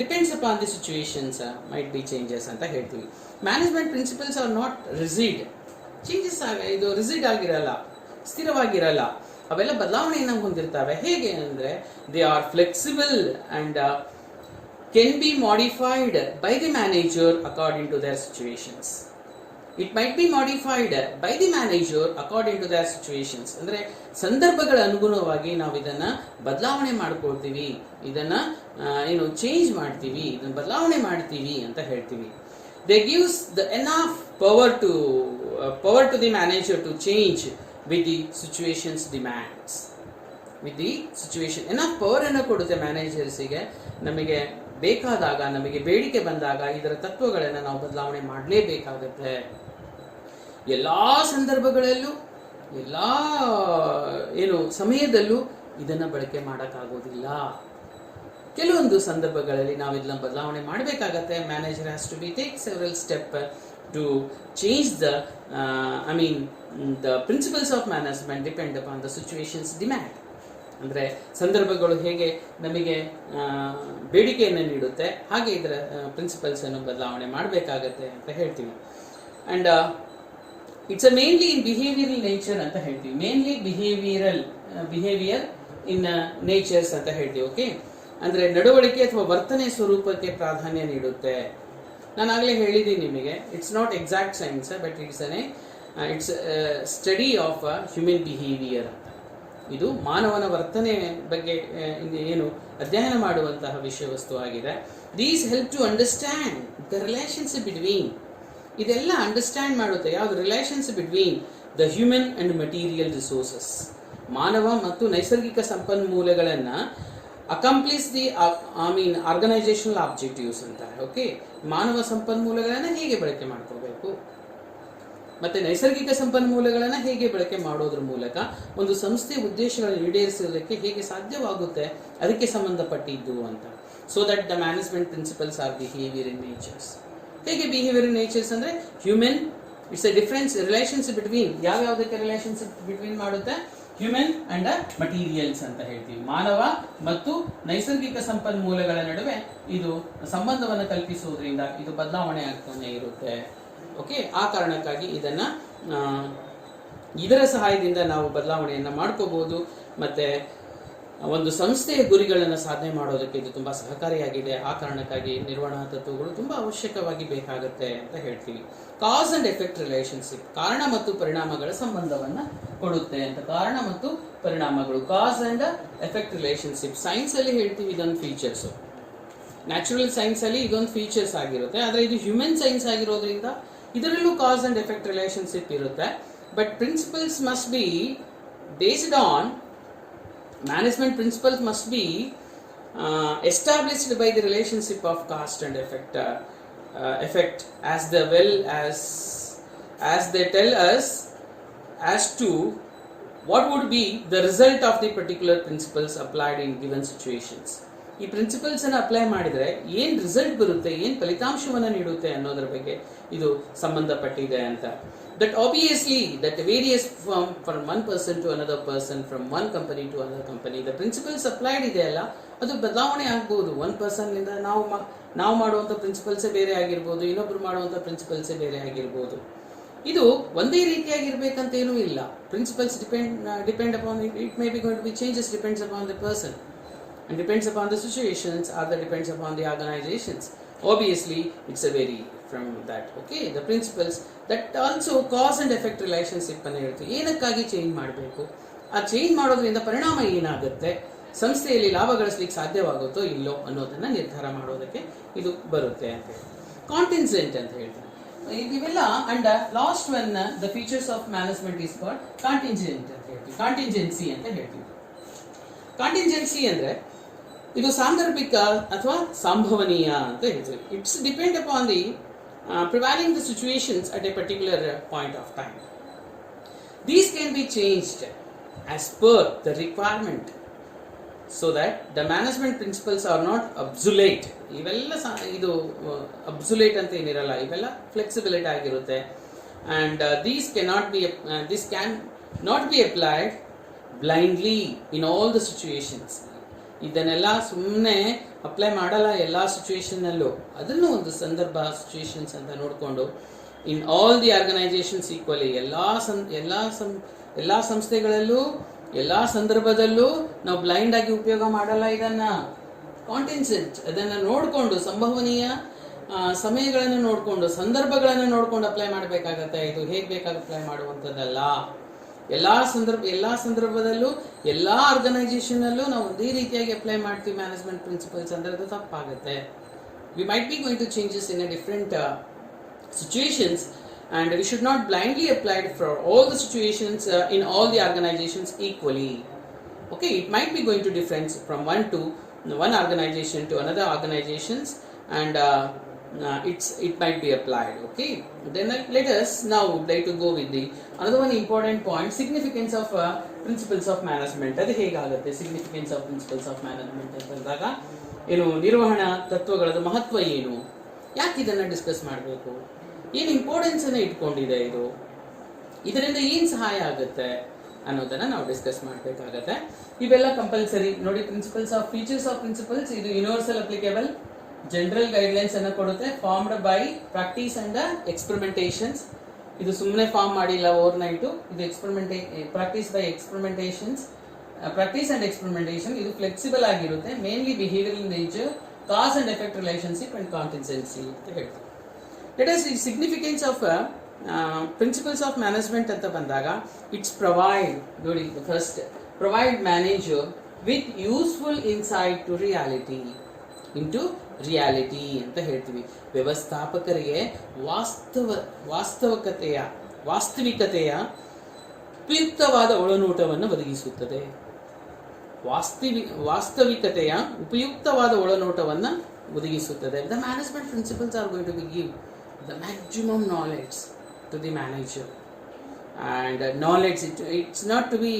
depends upon the situations might be changes ಅಂತ ಹೇಳ್ತೀವಿ. Management principles are not rigid, changes ಇದು ರಿಜಿಡ್ ಆಗಿರಲ್ಲ, ಸ್ಥಿರವಾಗಿರಲ್ಲ, ಅವೆಲ್ಲ ಬದಲಾವಣೆಯನ್ನು ಹೊಂದಿರ್ತವೆ. ಹೇಗೆ ಅಂದರೆ they are flexible and can be modified by the manager according to their situations. It might be modified by the manager according to their situations. ಅಂದರೆ ಸಂದರ್ಭಗಳ ಅನುಗುಣವಾಗಿ ನಾವು ಇದನ್ನು ಬದಲಾವಣೆ ಮಾಡ್ಕೊಳ್ತೀವಿ, ಇದನ್ನು ಚೇಂಜ್ ಮಾಡ್ತೀವಿ, ಇದನ್ನು ಬದಲಾವಣೆ ಮಾಡ್ತೀವಿ ಅಂತ ಹೇಳ್ತೀವಿ. They gives the enough power to the manager to change with the situation's demands. Enough power ಅನ್ನು ಕೊಡುತ್ತೆ ಮ್ಯಾನೇಜರ್ಸಿಗೆ. ನಮಗೆ ಬೇಕಾದಾಗ, ನಮಗೆ ಬೇಡಿಕೆ ಬಂದಾಗ ಇದರ ತತ್ವಗಳನ್ನು ನಾವು ಬದಲಾವಣೆ ಮಾಡಲೇಬೇಕಾಗುತ್ತೆ. ಎಲ್ಲ ಸಂದರ್ಭಗಳಲ್ಲೂ, ಎಲ್ಲ ಸಮಯದಲ್ಲೂ ಇದನ್ನು ಬಳಕೆ ಮಾಡೋಕ್ಕಾಗೋದಿಲ್ಲ. ಕೆಲವೊಂದು ಸಂದರ್ಭಗಳಲ್ಲಿ ನಾವು ಇದನ್ನ ಬದಲಾವಣೆ ಮಾಡಬೇಕಾಗತ್ತೆ. Manager has to be take several step to change the principles of management depend upon the situation's demand. ಅಂದರೆ ಸಂದರ್ಭಗಳು ಹೇಗೆ ನಮಗೆ ಬೇಡಿಕೆಯನ್ನು ನೀಡುತ್ತೆ, ಹಾಗೆ ಇದರ ಪ್ರಿನ್ಸಿಪಲ್ಸ್ ಅನ್ನು ಬದಲಾವಣೆ ಮಾಡಬೇಕಾಗತ್ತೆ ಅಂತ ಹೇಳ್ತೀವಿ. And it's a mainly in behavioural nature ಅಂತ ಹೇಳ್ತೀವಿ. ಮೇನ್ಲಿ ಬಿಹೇವಿಯರ್ ಇನ್ ನೇಚರ್ಸ್ ಅಂತ ಹೇಳ್ತೀವಿ. ಓಕೆ, ಅಂದರೆ ನಡವಳಿಕೆ ಅಥವಾ ವರ್ತನೆ ಸ್ವರೂಪಕ್ಕೆ ಪ್ರಾಧಾನ್ಯ ನೀಡುತ್ತೆ. ನಾನು ಆಗಲೇ ಹೇಳಿದ್ದೀನಿ ನಿಮಗೆ, it's not exact science, but it's study of human behaviour ಅಂತ. ಇದು ಮಾನವನ ವರ್ತನೆ ಬಗ್ಗೆ ಅಧ್ಯಯನ ಮಾಡುವಂತಹ ವಿಷಯ ವಸ್ತು ಆಗಿದೆ. These help to understand the relationship between ಇದೆಲ್ಲ ಅಂಡರ್ಸ್ಟ್ಯಾಂಡ್ ಮಾಡುತ್ತೆ ಯಾವುದು relations between the human and material resources, ಮಾನವ ಮತ್ತು ನೈಸರ್ಗಿಕ ಸಂಪನ್ಮೂಲಗಳನ್ನು ಅಕಂಪ್ಲಿಸ್ ದಿ ಆರ್ಗನೈಸೇಷನಲ್ ಆಬ್ಜೆಕ್ಟಿವ್ಸ್ ಅಂತ. ಓಕೆ, ಮಾನವ ಸಂಪನ್ಮೂಲಗಳನ್ನು ಹೇಗೆ ಬಳಕೆ ಮಾಡ್ಕೋಬೇಕು ಮತ್ತೆ ನೈಸರ್ಗಿಕ ಸಂಪನ್ಮೂಲಗಳನ್ನು ಹೇಗೆ ಬಳಕೆ ಮಾಡೋದ್ರ ಮೂಲಕ ಒಂದು ಸಂಸ್ಥೆ ಉದ್ದೇಶಗಳನ್ನು ಈಡೇರಿಸುವುದಕ್ಕೆ ಹೇಗೆ ಸಾಧ್ಯವಾಗುತ್ತೆ ಅದಕ್ಕೆ ಸಂಬಂಧಪಟ್ಟಿದ್ದು ಅಂತ. So that the management principles are behaviour in natures. ಹೇಗೆ ಬಿಹೇವಿಯರ್ ಇನ್ ನೇಚರ್ಸ್ ಅಂದರೆ human, it's a difference relations between, ಯಾವ್ಯಾವುದಕ್ಕೆ ರಿಲೇಷನ್ಸ್ ಬಿಟ್ವೀನ್ ಮಾಡುತ್ತೆ, ಹ್ಯೂಮನ್ ಅಂಡ್ ಮಟೀರಿಯಲ್ಸ್ ಅಂತ ಹೇಳ್ತೀವಿ. ಮಾನವ ಮತ್ತು ನೈಸರ್ಗಿಕ ಸಂಪನ್ಮೂಲಗಳ ನಡುವೆ ಇದು ಸಂಬಂಧವನ್ನು ಕಲ್ಪಿಸುವುದರಿಂದ ಇದು ಬದಲಾವಣೆ ಆಗ್ತಾನೆ ಇರುತ್ತೆ. ಓಕೆ, ಆ ಕಾರಣಕ್ಕಾಗಿ ಇದರ ಸಹಾಯದಿಂದ ನಾವು ಬದಲಾವಣೆಯನ್ನು ಮಾಡ್ಕೋಬಹುದು ಮತ್ತೆ ಒಂದು ಸಂಸ್ಥೆಯ ಗುರಿಗಳನ್ನು ಸಾಧನೆ ಮಾಡೋದಕ್ಕೆ ಇದು ತುಂಬ ಸಹಕಾರಿಯಾಗಿದೆ. ಆ ಕಾರಣಕ್ಕಾಗಿ ನಿರ್ವಹಣಾ ತತ್ವಗಳು ತುಂಬ ಅವಶ್ಯಕವಾಗಿ ಬೇಕಾಗುತ್ತೆ ಅಂತ ಹೇಳ್ತೀವಿ. ಕಾಸ್ ಅಂಡ್ ಎಫೆಕ್ಟ್ ರಿಲೇಶನ್ಶಿಪ್, ಕಾರಣ ಮತ್ತು ಪರಿಣಾಮಗಳ ಸಂಬಂಧವನ್ನು ಕೊಡುತ್ತೆ ಅಂತ. ಕಾರಣ ಮತ್ತು ಪರಿಣಾಮಗಳು, ಕಾಸ್ ಅಂಡ್ ಎಫೆಕ್ಟ್ ರಿಲೇಶನ್ಶಿಪ್. ಸೈನ್ಸ್ ಅಲ್ಲಿ ಹೇಳ್ತೀವಿ ಇದೊಂದು ಫೀಚರ್ಸ್, ನ್ಯಾಚುರಲ್ ಸೈನ್ಸ್ ಅಲ್ಲಿ ಇದೊಂದು ಫೀಚರ್ಸ್ ಆಗಿರುತ್ತೆ. ಆದರೆ ಇದು ಹ್ಯೂಮನ್ ಸೈನ್ಸ್ ಆಗಿರೋದ್ರಿಂದ ಇದರಲ್ಲೂ ಕಾಸ್ ಅಂಡ್ ಎಫೆಕ್ಟ್ ರಿಲೇಶನ್ಶಿಪ್ ಇರುತ್ತೆ. But principles must be based on management principles must be established by the relationship of cause and effect as well as they tell us as to what would be the result of the particular principles applied in given situations. ಈ principles ಅನ್ನು apply ಮಾಡಿದ್ರೆ ಏನು result ಬರುತ್ತೆ, ಏನು ಫಲಿತಾಂಶವನ್ನು ನೀಡುತ್ತೆ ಅನ್ನೋದ್ರ ಬಗ್ಗೆ ಇದು ಸಂಬಂಧಪಟ್ಟಿದೆ ಅಂತ. That obviously that varies from one person to another person, from one company to another company. The principles applied ಇದೆಯಲ್ಲ ಅದು ಬದಲಾವಣೆ ಆಗ್ಬೋದು. ಒನ್ ಪರ್ಸನ್ನಿಂದ ನಾವು ಮಾಡುವಂಥ ಪ್ರಿನ್ಸಿಪಲ್ಸೇ ಬೇರೆ ಆಗಿರ್ಬೋದು, ಇನ್ನೊಬ್ರು ಮಾಡುವಂಥ ಪ್ರಿನ್ಸಿಪಲ್ಸೇ ಬೇರೆ ಆಗಿರ್ಬೋದು. ಇದು ಒಂದೇ ರೀತಿಯಾಗಿರ್ಬೇಕಂತ ಏನೂ ಇಲ್ಲ. Principles depend upon it may be going to be changes depends upon the person and depends upon the situations or that depends upon the organizations. Obviously it's a vary from that. Okay, the principles that also cause and effect relationship ಅನ್ನು ಹೇಳ್ತೀವಿ. ಏನಕ್ಕಾಗಿ change ಮಾಡಬೇಕು, ಆ change ಮಾಡೋದ್ರಿಂದ ಪರಿಣಾಮ ಏನಾಗುತ್ತೆ, ಸಂಸ್ಥೆಯಲ್ಲಿ ಲಾಭ ಗಳಿಸಲಿಕ್ಕೆ ಸಾಧ್ಯವಾಗುತ್ತೋ ಇಲ್ಲೋ ಅನ್ನೋದನ್ನ ನಿರ್ಧಾರ ಮಾಡೋದಕ್ಕೆ ಇದು ಬರುತ್ತೆ ಅಂತ ಹೇಳಿ. ಕಾಂಟಿಂಜೆಂಟ್ ಅಂತ ಹೇಳ್ತಾರೆ ಇವೆಲ್ಲ. And last one the features of management is called contingent ಅಂತ ಹೇಳ್ತೀವಿ, ಕಾಂಟಿಂಜೆನ್ಸಿ ಅಂತ ಹೇಳ್ತೀವಿ. ಕಾಂಟಿಂಜೆನ್ಸಿ ಅಂದ್ರೆ ಇದು ಸಾಂದರ್ಭಿಕ ಅಥವಾ ಸಂಭವನೀಯ ಅಂತ ಹೇಳ್ತೀವಿ. It's depend upon the prevailing the situations at a particular point of time. These can be changed as per the requirement so that the management principles are not absolute. ಇವೆಲ್ಲ ಇದು ಅಬ್ಸುಲೇಟ್ ಅಂತ ಏನಿರಲ್ಲ, ಇವೆಲ್ಲ ಫ್ಲೆಕ್ಸಿಬಿಲಿಟಿ ಆಗಿರುತ್ತೆ. And these can not be applied blindly in all the situations. ಇದನ್ನೆಲ್ಲ ಸುಮ್ಮನೆ apply ಮಾಡಲ್ಲ ಎಲ್ಲ ಸಿಚುವೇಶನ್ನಲ್ಲೂ, ಅದನ್ನು ಒಂದು ಸಂದರ್ಭ ಸಿಚುವೇಶನ್ಸ್ ಅಂತ ನೋಡಿಕೊಂಡು in all the organisations equally, ಎಲ್ಲ ಸಂಸ್ಥೆಗಳಲ್ಲೂ ಎಲ್ಲ ಸಂದರ್ಭದಲ್ಲೂ ನಾವು ಬ್ಲೈಂಡ್ ಆಗಿ ಉಪಯೋಗ ಮಾಡಲ್ಲ. ಇದನ್ನ ಕಾಂಟಿಂಜೆಂಟ್, ಅದನ್ನು ನೋಡಿಕೊಂಡು ಸಂಭವನೀಯ ಸಮಯಗಳನ್ನು ನೋಡಿಕೊಂಡು ಸಂದರ್ಭಗಳನ್ನು ನೋಡಿಕೊಂಡು ಅಪ್ಲೈ ಮಾಡಬೇಕಾಗತ್ತೆ. ಇದು ಹೇಗೆ ಬೇಕಾಗಿ ಅಪ್ಲೈ ಮಾಡುವಂಥದ್ದಲ್ಲ. ಎಲ್ಲ ಸಂದರ್ಭದಲ್ಲೂ ಎಲ್ಲ ಆರ್ಗನೈಸೇಷನಲ್ಲೂ ನಾವು ಒಂದೇ ರೀತಿಯಾಗಿ ಅಪ್ಲೈ ಮಾಡ್ತೀವಿ ಮ್ಯಾನೇಜ್ಮೆಂಟ್ ಪ್ರಿನ್ಸಿಪಲ್ಸ್ ಅಂದರೆ ಅದು ತಪ್ಪಾಗುತ್ತೆ. We might be going to changes in a different situations and we should not blindly apply it for all the situations in all the organizations equally. Okay, it might be going to difference from one organization to another organizations, and it might be applied. Okay, then let us now try to go with the another one important point, significance of principles of management. adu hegagutte significance of principles of management ಅಂತಂದಾಗ ಏನು ನಿರ್ವಹಣಾ ತತ್ವಗಳ ಮಹತ್ವ ಏನು, ಯಾಕೆ ಇದನ್ನ discuss ಮಾಡಬೇಕು, ಏನು ಇಂಪಾರ್ಟೆನ್ಸ್ ಅನ್ನು ಇಟ್ಕೊಂಡಿದೆ, ಇದರಿಂದ ಏನು ಸಹಾಯ ಆಗುತ್ತೆ ಅನ್ನೋದನ್ನ ನಾವು ಡಿಸ್ಕಸ್ ಮಾಡಬೇಕಾಗತ್ತೆ. ಇವೆಲ್ಲ ಕಂಪಲ್ಸರಿ ನೋಡಿ. Principles of features of principles, ಇದು ಯೂನಿವರ್ಸಲ್ ಅಪ್ಲಿಕೇಬಲ್ ಜನರಲ್ ಗೈಡ್ಲೈನ್ಸ್ ಅನ್ನು ಕೊಡುತ್ತೆ. Formed by practice and experimentations. ಇದು ಸುಮ್ಮನೆ ಫಾರ್ಮ್ ಮಾಡಿಲ್ಲ ಓವರ್ ನೈಟು. ಇದು practice by experimentations, practice and experimentation. ಇದು ಫ್ಲೆಕ್ಸಿಬಲ್ ಆಗಿರುತ್ತೆ. Mainly behavioural nature, cause and effect relationship and contingency ಅಂತ ಹೇಳ್ತೀವಿ. Let us see significance of principles of management ಅಂತ ಬಂದಾಗ, it's provide ನೋಡಿ first provide manager with useful insight to reality into reality ಅಂತ ಹೇಳ್ತೀವಿ. ವ್ಯವಸ್ಥಾಪಕರಿಗೆ ವಾಸ್ತವಿಕತೆಯ ಉಪಯುಕ್ತವಾದ ಒಳನೋಟವನ್ನು ಒದಗಿಸುತ್ತದೆ. ವಾಸ್ತವಿಕತೆಯ ಉಪಯುಕ್ತವಾದ ಒಳನೋಟವನ್ನು ಒದಗಿಸುತ್ತದೆ. The management principles are going to be give the maximum knowledge to the manager. And knowledge, it's not to be,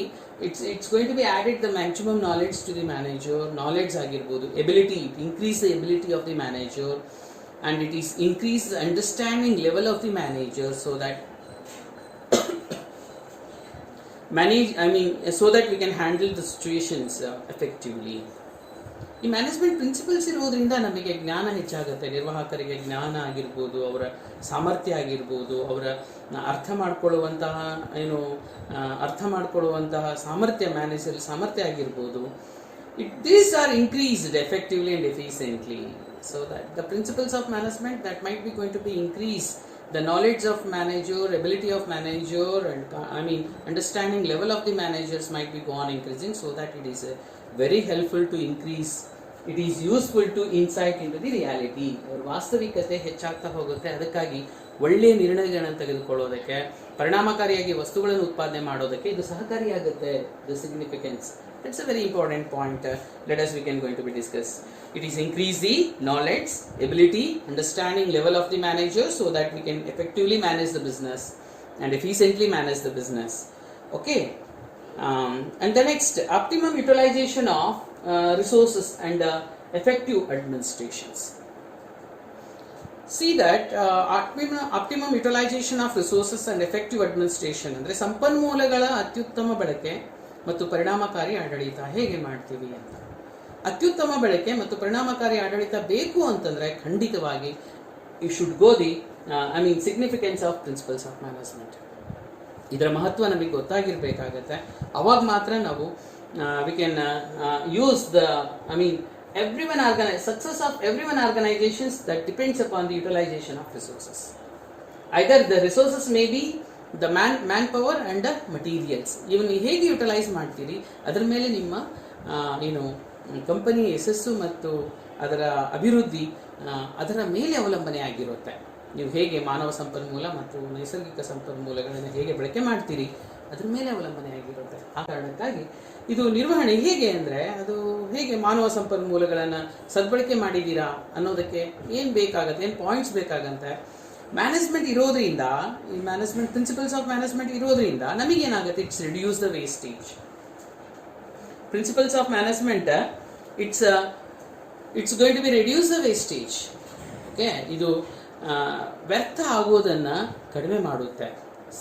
it's going to be added the maximum knowledge to the manager. Knowledge agirbodu, ability, increase the ability of the manager, and it is increase the understanding level of the manager, so that so that we can handle the situations effectively. ಈ management principles ಇರೋದ್ರಿಂದ ನಮಗೆ ಜ್ಞಾನ ಹೆಚ್ಚಾಗುತ್ತೆ. ನಿರ್ವಾಹಕರಿಗೆ ಜ್ಞಾನ ಆಗಿರ್ಬೋದು, ಅವರ ಸಾಮರ್ಥ್ಯ ಆಗಿರ್ಬೋದು, ಅವರ ಅರ್ಥ ಮಾಡ್ಕೊಳ್ಳುವಂತಹ ಸಾಮರ್ಥ್ಯ, ಮ್ಯಾನೇಜರ್ ಸಾಮರ್ಥ್ಯ ಆಗಿರ್ಬೋದು. These are increased effectively and efficiently, so that the principles of management that might be going to be increased, the knowledge of manager, ability of manager, and understanding level of the managers might be go on increasing, so that it is very helpful to increase, it is useful to insight into the reality. ಅವರ ವಾಸ್ತವಿಕತೆ ಹೆಚ್ಚಾಗ್ತಾ ಹೋಗುತ್ತೆ. ಅದಕ್ಕಾಗಿ ಒಳ್ಳೆಯ ನಿರ್ಣಯಗಳನ್ನು ತೆಗೆದುಕೊಳ್ಳೋದಕ್ಕೆ, ಪರಿಣಾಮಕಾರಿಯಾಗಿ ವಸ್ತುಗಳನ್ನು ಉತ್ಪಾದನೆ ಮಾಡೋದಕ್ಕೆ ಇದು ಸಹಕಾರಿಯಾಗುತ್ತೆ. The significance, that's a very important point. Let us we can going to be discuss. It is increase the knowledge, ability, understanding level of the manager, so that we can effectively manage the business and efficiently manage the business. Okay. And the next, optimum utilization of resources and effective administrations. See that optimum utilization of resources and effective administration ಅಂದರೆ ಸಂಪನ್ಮೂಲಗಳ ಅತ್ಯುತ್ತಮ ಬಳಕೆ ಮತ್ತು ಪರಿಣಾಮಕಾರಿ ಆಡಳಿತ ಹೇಗೆ ಮಾಡ್ತೀವಿ ಅಂತ. ಅತ್ಯುತ್ತಮ ಬಳಕೆ ಮತ್ತು ಪರಿಣಾಮಕಾರಿ ಆಡಳಿತ ಬೇಕು ಅಂತಂದ್ರೆ ಖಂಡಿತವಾಗಿ you should go the significance of principles of management. ಇದರ ಮಹತ್ವ ನಮಗೆ ಗೊತ್ತಾಗಿರ್ಬೇಕಾಗತ್ತೆ. ಅವಾಗ ಮಾತ್ರ ನಾವು we can use the success of everyone organizations that depends upon the utilization of resources. Either the resources may be the manpower and the materials. ಇವನ್ನ ಹೇಗೆ utilise ಮಾಡ್ತೀರಿ ಅದರ ಮೇಲೆ ನಿಮ್ಮ ಕಂಪನಿ ಯಶಸ್ಸು ಮತ್ತು ಅದರ ಅಭಿವೃದ್ಧಿ ಅದರ ಮೇಲೆ ಅವಲಂಬನೆ ಆಗಿರುತ್ತೆ. ನೀವು ಹೇಗೆ ಮಾನವ ಸಂಪನ್ಮೂಲ ಮತ್ತು ನೈಸರ್ಗಿಕ ಸಂಪನ್ಮೂಲಗಳನ್ನು ಹೇಗೆ ಬಳಕೆ ಮಾಡ್ತೀರಿ ಅದ್ರ ಮೇಲೆ ಅವಲಂಬನೆ ಆಗಿರುತ್ತೆ. ಆ ಕಾರಣಕ್ಕಾಗಿ ಇದು ನಿರ್ವಹಣೆ ಹೇಗೆ ಅಂದರೆ, ಅದು ಹೇಗೆ ಮಾನವ ಸಂಪನ್ಮೂಲಗಳನ್ನು ಸದ್ಬಳಕೆ ಮಾಡಿದ್ದೀರಾ ಅನ್ನೋದಕ್ಕೆ ಏನು ಬೇಕಾಗತ್ತೆ, ಏನು ಪಾಯಿಂಟ್ಸ್ ಬೇಕಾಗಂತೆ. ಮ್ಯಾನೇಜ್ಮೆಂಟ್ ಇರೋದ್ರಿಂದ, ಈ ಮ್ಯಾನೇಜ್ಮೆಂಟ್ ಪ್ರಿನ್ಸಿಪಲ್ಸ್ ಆಫ್ ಮ್ಯಾನೇಜ್ಮೆಂಟ್ ಇರೋದ್ರಿಂದ ನಮಗೇನಾಗುತ್ತೆ, it's reduce the wastage. Principles of management it's going to be reduce the wastage. Okay, ಇದು ವ್ಯರ್ಥ ಆಗೋದನ್ನು ಕಡಿಮೆ ಮಾಡುತ್ತೆ,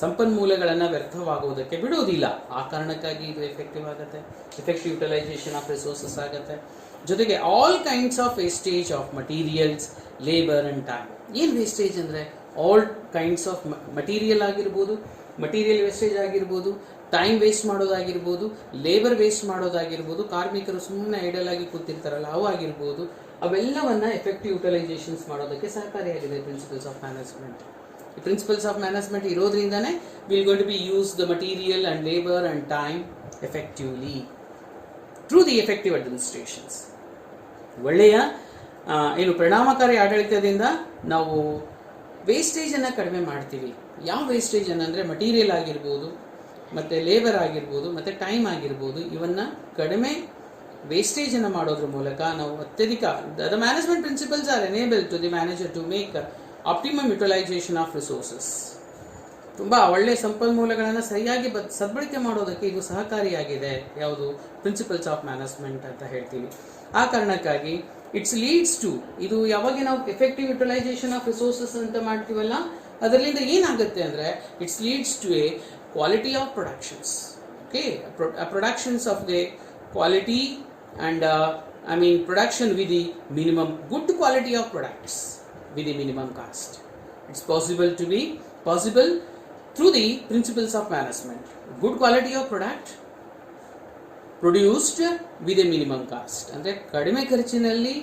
ಸಂಪನ್ಮೂಲಗಳನ್ನು ವ್ಯರ್ಥವಾಗುವುದಕ್ಕೆ ಬಿಡುವುದಿಲ್ಲ. ಆ ಕಾರಣಕ್ಕಾಗಿ ಇದು ಎಫೆಕ್ಟಿವ್ ಆಗುತ್ತೆ, ಎಫೆಕ್ಟಿವ್ ಯುಟಿಲೈಸೇಷನ್ ಆಫ್ ರಿಸೋರ್ಸಸ್ ಆಗುತ್ತೆ. ಜೊತೆಗೆ all kinds of wastage of materials, labour and time. ಏನು ವೇಸ್ಟೇಜ್ ಅಂದರೆ ಆಲ್ ಕೈಂಡ್ಸ್ ಆಫ್ ಮಟೀರಿಯಲ್ ಆಗಿರ್ಬೋದು, ಮಟೀರಿಯಲ್ ವೇಸ್ಟೇಜ್ ಆಗಿರ್ಬೋದು, ಟೈಮ್ ವೇಸ್ಟ್ ಮಾಡೋದಾಗಿರ್ಬೋದು, ಲೇಬರ್ ವೇಸ್ಟ್ ಮಾಡೋದಾಗಿರ್ಬೋದು, ಕಾರ್ಮಿಕರು ಸುಮ್ಮನೆ ಐಡಲ್ ಆಗಿ ಕೂತಿರ್ತಾರಲ್ಲ ಅವು ಆಗಿರ್ಬೋದು, ಅವೆಲ್ಲವನ್ನ ಎಫೆಕ್ಟಿವ್ ಯುಟಿಲೈಸೇಷನ್ಸ್ ಮಾಡೋದಕ್ಕೆ ಸಹಕಾರಿಯಾಗಿದೆ ಪ್ರಿನ್ಸಿಪಲ್ಸ್ ಆಫ್ ಮ್ಯಾನೇಜ್ಮೆಂಟ್. ಈ ಪ್ರಿನ್ಸಿಪಲ್ಸ್ ಆಫ್ ಮ್ಯಾನೇಜ್ಮೆಂಟ್ ಇರೋದ್ರಿಂದಾನೇ will going to be use the material and labour and time effectively through the effective administrations. ಒಳ್ಳೆಯ ಪರಿಣಾಮಕಾರಿ ಆಡಳಿತದಿಂದ ನಾವು ವೇಸ್ಟೇಜನ್ನು ಕಡಿಮೆ ಮಾಡ್ತೀವಿ. ಯಾವ ವೇಸ್ಟೇಜ್ ಅಂದರೆ ಮಟೀರಿಯಲ್ ಆಗಿರ್ಬೋದು, ಮತ್ತು ಲೇಬರ್ ಆಗಿರ್ಬೋದು, ಮತ್ತು ಟೈಮ್ ಆಗಿರ್ಬೋದು, ಇವನ್ನು ಕಡಿಮೆ ವೇಸ್ಟೇಜನ್ನು ಮಾಡೋದ್ರ ಮೂಲಕ ನಾವು ಅತ್ಯಧಿಕ the management principles are enable to the manager to make optimum utilisation of resources. ತುಂಬ ಒಳ್ಳೆಯ ಸಂಪನ್ಮೂಲಗಳನ್ನು ಸರಿಯಾಗಿ ಸದ್ಬಳಕೆ ಮಾಡೋದಕ್ಕೆ ಇದು ಸಹಕಾರಿಯಾಗಿದೆ. ಯಾವುದು? ಪ್ರಿನ್ಸಿಪಲ್ಸ್ ಆಫ್ ಮ್ಯಾನೇಜ್ಮೆಂಟ್ ಅಂತ ಹೇಳ್ತೀವಿ. ಆ ಕಾರಣಕ್ಕಾಗಿ ಇಟ್ಸ್ ಲೀಡ್ಸ್ ಟು, ಇದು ಯಾವಾಗ ನಾವು ಎಫೆಕ್ಟಿವ್ ಯುಟಿಲೈಸೇಷನ್ ಆಫ್ ರಿಸೋರ್ಸಸ್ ಅಂತ ಮಾಡ್ತೀವಲ್ಲ ಅದರಿಂದ ಏನಾಗುತ್ತೆ ಅಂದರೆ its leads to a quality of productions. Okay, productions of the quality and production with the minimum good quality of products with the minimum cost. It's possible through the principles of management. Good quality of product produced with a minimum cost. ಅಂದರೆ ಕಡಿಮೆ ಖರ್ಚಿನಲ್ಲಿ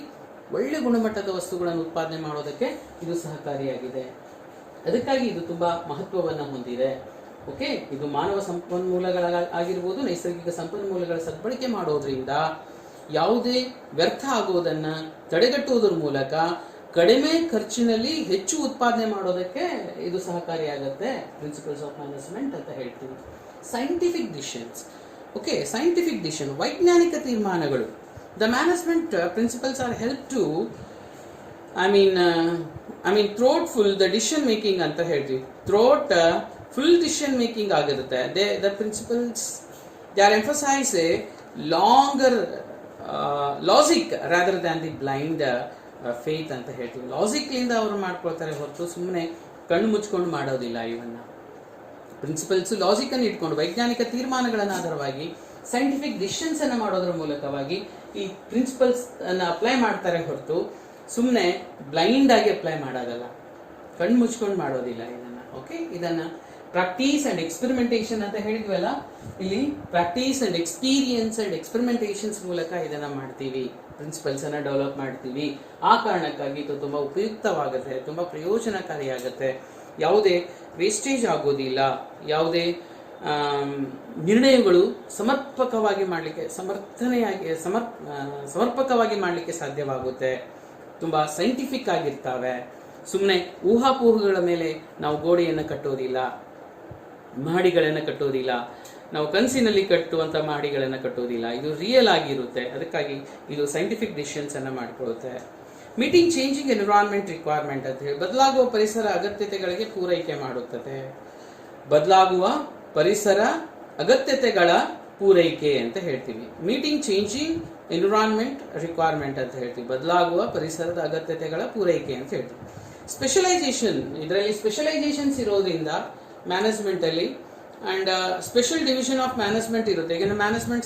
ಒಳ್ಳೆ ಗುಣಮಟ್ಟದ ವಸ್ತುಗಳನ್ನು ಉತ್ಪಾದನೆ ಮಾಡೋದಕ್ಕೆ ಇದು ಸಹಕಾರಿಯಾಗಿದೆ. ಅದಕ್ಕಾಗಿ ಇದು ತುಂಬ ಮಹತ್ವವನ್ನು ಹೊಂದಿದೆ. ಓಕೆ, ಇದು ಮಾನವ ಸಂಪನ್ಮೂಲಗಳ ಆಗಿರ್ಬೋದು, ನೈಸರ್ಗಿಕ ಸಂಪನ್ಮೂಲಗಳ ಸದ್ಬಳಕೆ ಮಾಡೋದ್ರಿಂದ ಯಾವುದೇ ವ್ಯರ್ಥ ಆಗುವುದನ್ನು ತಡೆಗಟ್ಟುವುದರ ಮೂಲಕ ಕಡಿಮೆ ಖರ್ಚಿನಲ್ಲಿ ಹೆಚ್ಚು ಉತ್ಪಾದನೆ ಮಾಡೋದಕ್ಕೆ ಇದು ಸಹಕಾರಿಯಾಗುತ್ತೆ. ಪ್ರಿನ್ಸಿಪಲ್ಸ್ ಆಫ್ ಮ್ಯಾನೇಜ್ಮೆಂಟ್ ಅಂತ ಹೇಳ್ತೀವಿ. Scientific decisions. Okay, scientific decision, ವೈಜ್ಞಾನಿಕ ತೀರ್ಮಾನಗಳು. The management principles are help to thoughtful the decision making ಅಂತ ಹೇಳ್ತೀವಿ. ಥ್ರೋಟ್ ಫುಲ್ ಡಿಸಿಷನ್ ಮೇಕಿಂಗ್ ಆಗಿರುತ್ತೆ. The principles they are emphasise a longer logic rather than the blind faith ಅಂತ ಹೇಳ್ತೀವಿ. ಲಾಜಿಕ್ಲಿಂದ ಅವರು ಮಾಡ್ಕೊಳ್ತಾರೆ ಹೊರತು ಸುಮ್ಮನೆ ಕಣ್ಣು ಮುಚ್ಕೊಂಡು ಮಾಡೋದಿಲ್ಲ. ಇವನ್ನ ಪ್ರಿನ್ಸಿಪಲ್ಸ್ ಲಾಜಿಕ್ ಅನ್ನು ಇಟ್ಕೊಂಡು ವೈಜ್ಞಾನಿಕ ತೀರ್ಮಾನಗಳನ್ನು ಆಧಾರವಾಗಿ ಸೈಂಟಿಫಿಕ್ ಡಿಸಿಷನ್ಸ್ ಅನ್ನು ಮಾಡೋದ್ರ ಮೂಲಕವಾಗಿ ಈ ಪ್ರಿನ್ಸಿಪಲ್ಸ್ ಅನ್ನು ಅಪ್ಲೈ ಮಾಡ್ತಾರೆ ಹೊರತು ಸುಮ್ಮನೆ ಬ್ಲೈಂಡ್ ಆಗಿ ಅಪ್ಲೈ ಮಾಡೋದಲ್ಲ, ಕಣ್ಣು ಮುಚ್ಕೊಂಡು ಮಾಡೋದಿಲ್ಲ ಇದನ್ನ. ಓಕೆ, ಇದನ್ನ ಪ್ರಾಕ್ಟೀಸ್ ಅಂಡ್ ಎಕ್ಸ್ಪೆರಿಮೆಂಟೇಷನ್ ಅಂತ ಹೇಳಿದ್ವಲ್ಲ, ಇಲ್ಲಿ practice and experience and experimentations ಮೂಲಕ ಇದನ್ನ ಮಾಡ್ತೀವಿ, ಪ್ರಿನ್ಸಿಪಲ್ಸ್ ಅನ್ನ ಡೆವಲಪ್ ಮಾಡ್ತೀವಿ. ಆ ಕಾರಣಕ್ಕಾಗಿ ಇದು ತುಂಬಾ ಉಪಯುಕ್ತವಾಗುತ್ತೆ, ತುಂಬಾ ಪ್ರಯೋಜನಕಾರಿಯಾಗುತ್ತೆ. ಯಾವುದೇ ವೇಸ್ಟೇಜ್ ಆಗೋದಿಲ್ಲ, ಯಾವುದೇ ನಿರ್ಣಯಗಳು ಸಮರ್ಪಕವಾಗಿ ಮಾಡಲಿಕ್ಕೆ ಸಮರ್ಪಕವಾಗಿ ಮಾಡಲಿಕ್ಕೆ ಸಾಧ್ಯವಾಗುತ್ತೆ. ತುಂಬಾ ಸೈಂಟಿಫಿಕ್ ಆಗಿರ್ತವೆ. ಸುಮ್ಮನೆ ಊಹಾಪೋಹಗಳ ಮೇಲೆ ನಾವು ಗೋಡೆಯನ್ನು ಕಟ್ಟೋದಿಲ್ಲ, ಮಹಡಿಗಳನ್ನು ಕಟ್ಟೋದಿಲ್ಲ, ನಾವು ಕನಸಿನಲ್ಲಿ ಕಟ್ಟುವಂಥ ಮಹಡಿಗಳನ್ನು ಕಟ್ಟೋದಿಲ್ಲ. ಇದು ರಿಯಲ್ ಆಗಿರುತ್ತೆ. ಅದಕ್ಕಾಗಿ ಇದು ಸೈಂಟಿಫಿಕ್ ಡಿಸಿಷನ್ಸ್ ಅನ್ನು ಮಾಡಿಕೊಳ್ಳುತ್ತೆ. ಮೀಟಿಂಗ್ ಚೇಂಜಿಂಗ್ ಎನ್ವಿರಾನ್ಮೆಂಟ್ ರಿಕ್ವೈರ್ಮೆಂಟ್ ಅಂತ ಹೇಳಿ ಬದಲಾಗುವ ಪರಿಸರ ಅಗತ್ಯತೆಗಳಿಗೆ ಪೂರೈಕೆ ಮಾಡುತ್ತದೆ. ಬದಲಾಗುವ ಪರಿಸರ ಅಗತ್ಯತೆಗಳ ಪೂರೈಕೆ ಅಂತ ಹೇಳ್ತೀವಿ. ಮೀಟಿಂಗ್ ಚೇಂಜಿಂಗ್ ಎನ್ವಿರಾನ್ಮೆಂಟ್ ರಿಕ್ವೈರ್ಮೆಂಟ್ ಅಂತ ಹೇಳ್ತೀವಿ. ಬದಲಾಗುವ ಪರಿಸರದ ಅಗತ್ಯತೆಗಳ ಪೂರೈಕೆ ಅಂತ ಹೇಳ್ತೀವಿ. ಸ್ಪೆಷಲೈಸೇಷನ್, ಇದರಲ್ಲಿ ಸ್ಪೆಷಲೈಸೇಷನ್ಸ್ ಇರೋದ್ರಿಂದ ಮ್ಯಾನೇಜ್ಮೆಂಟ್ ಅಲ್ಲಿ and special division of management ಇರುತ್ತೆ. ಈಗ ಮ್ಯಾನೇಜ್ಮೆಂಟ್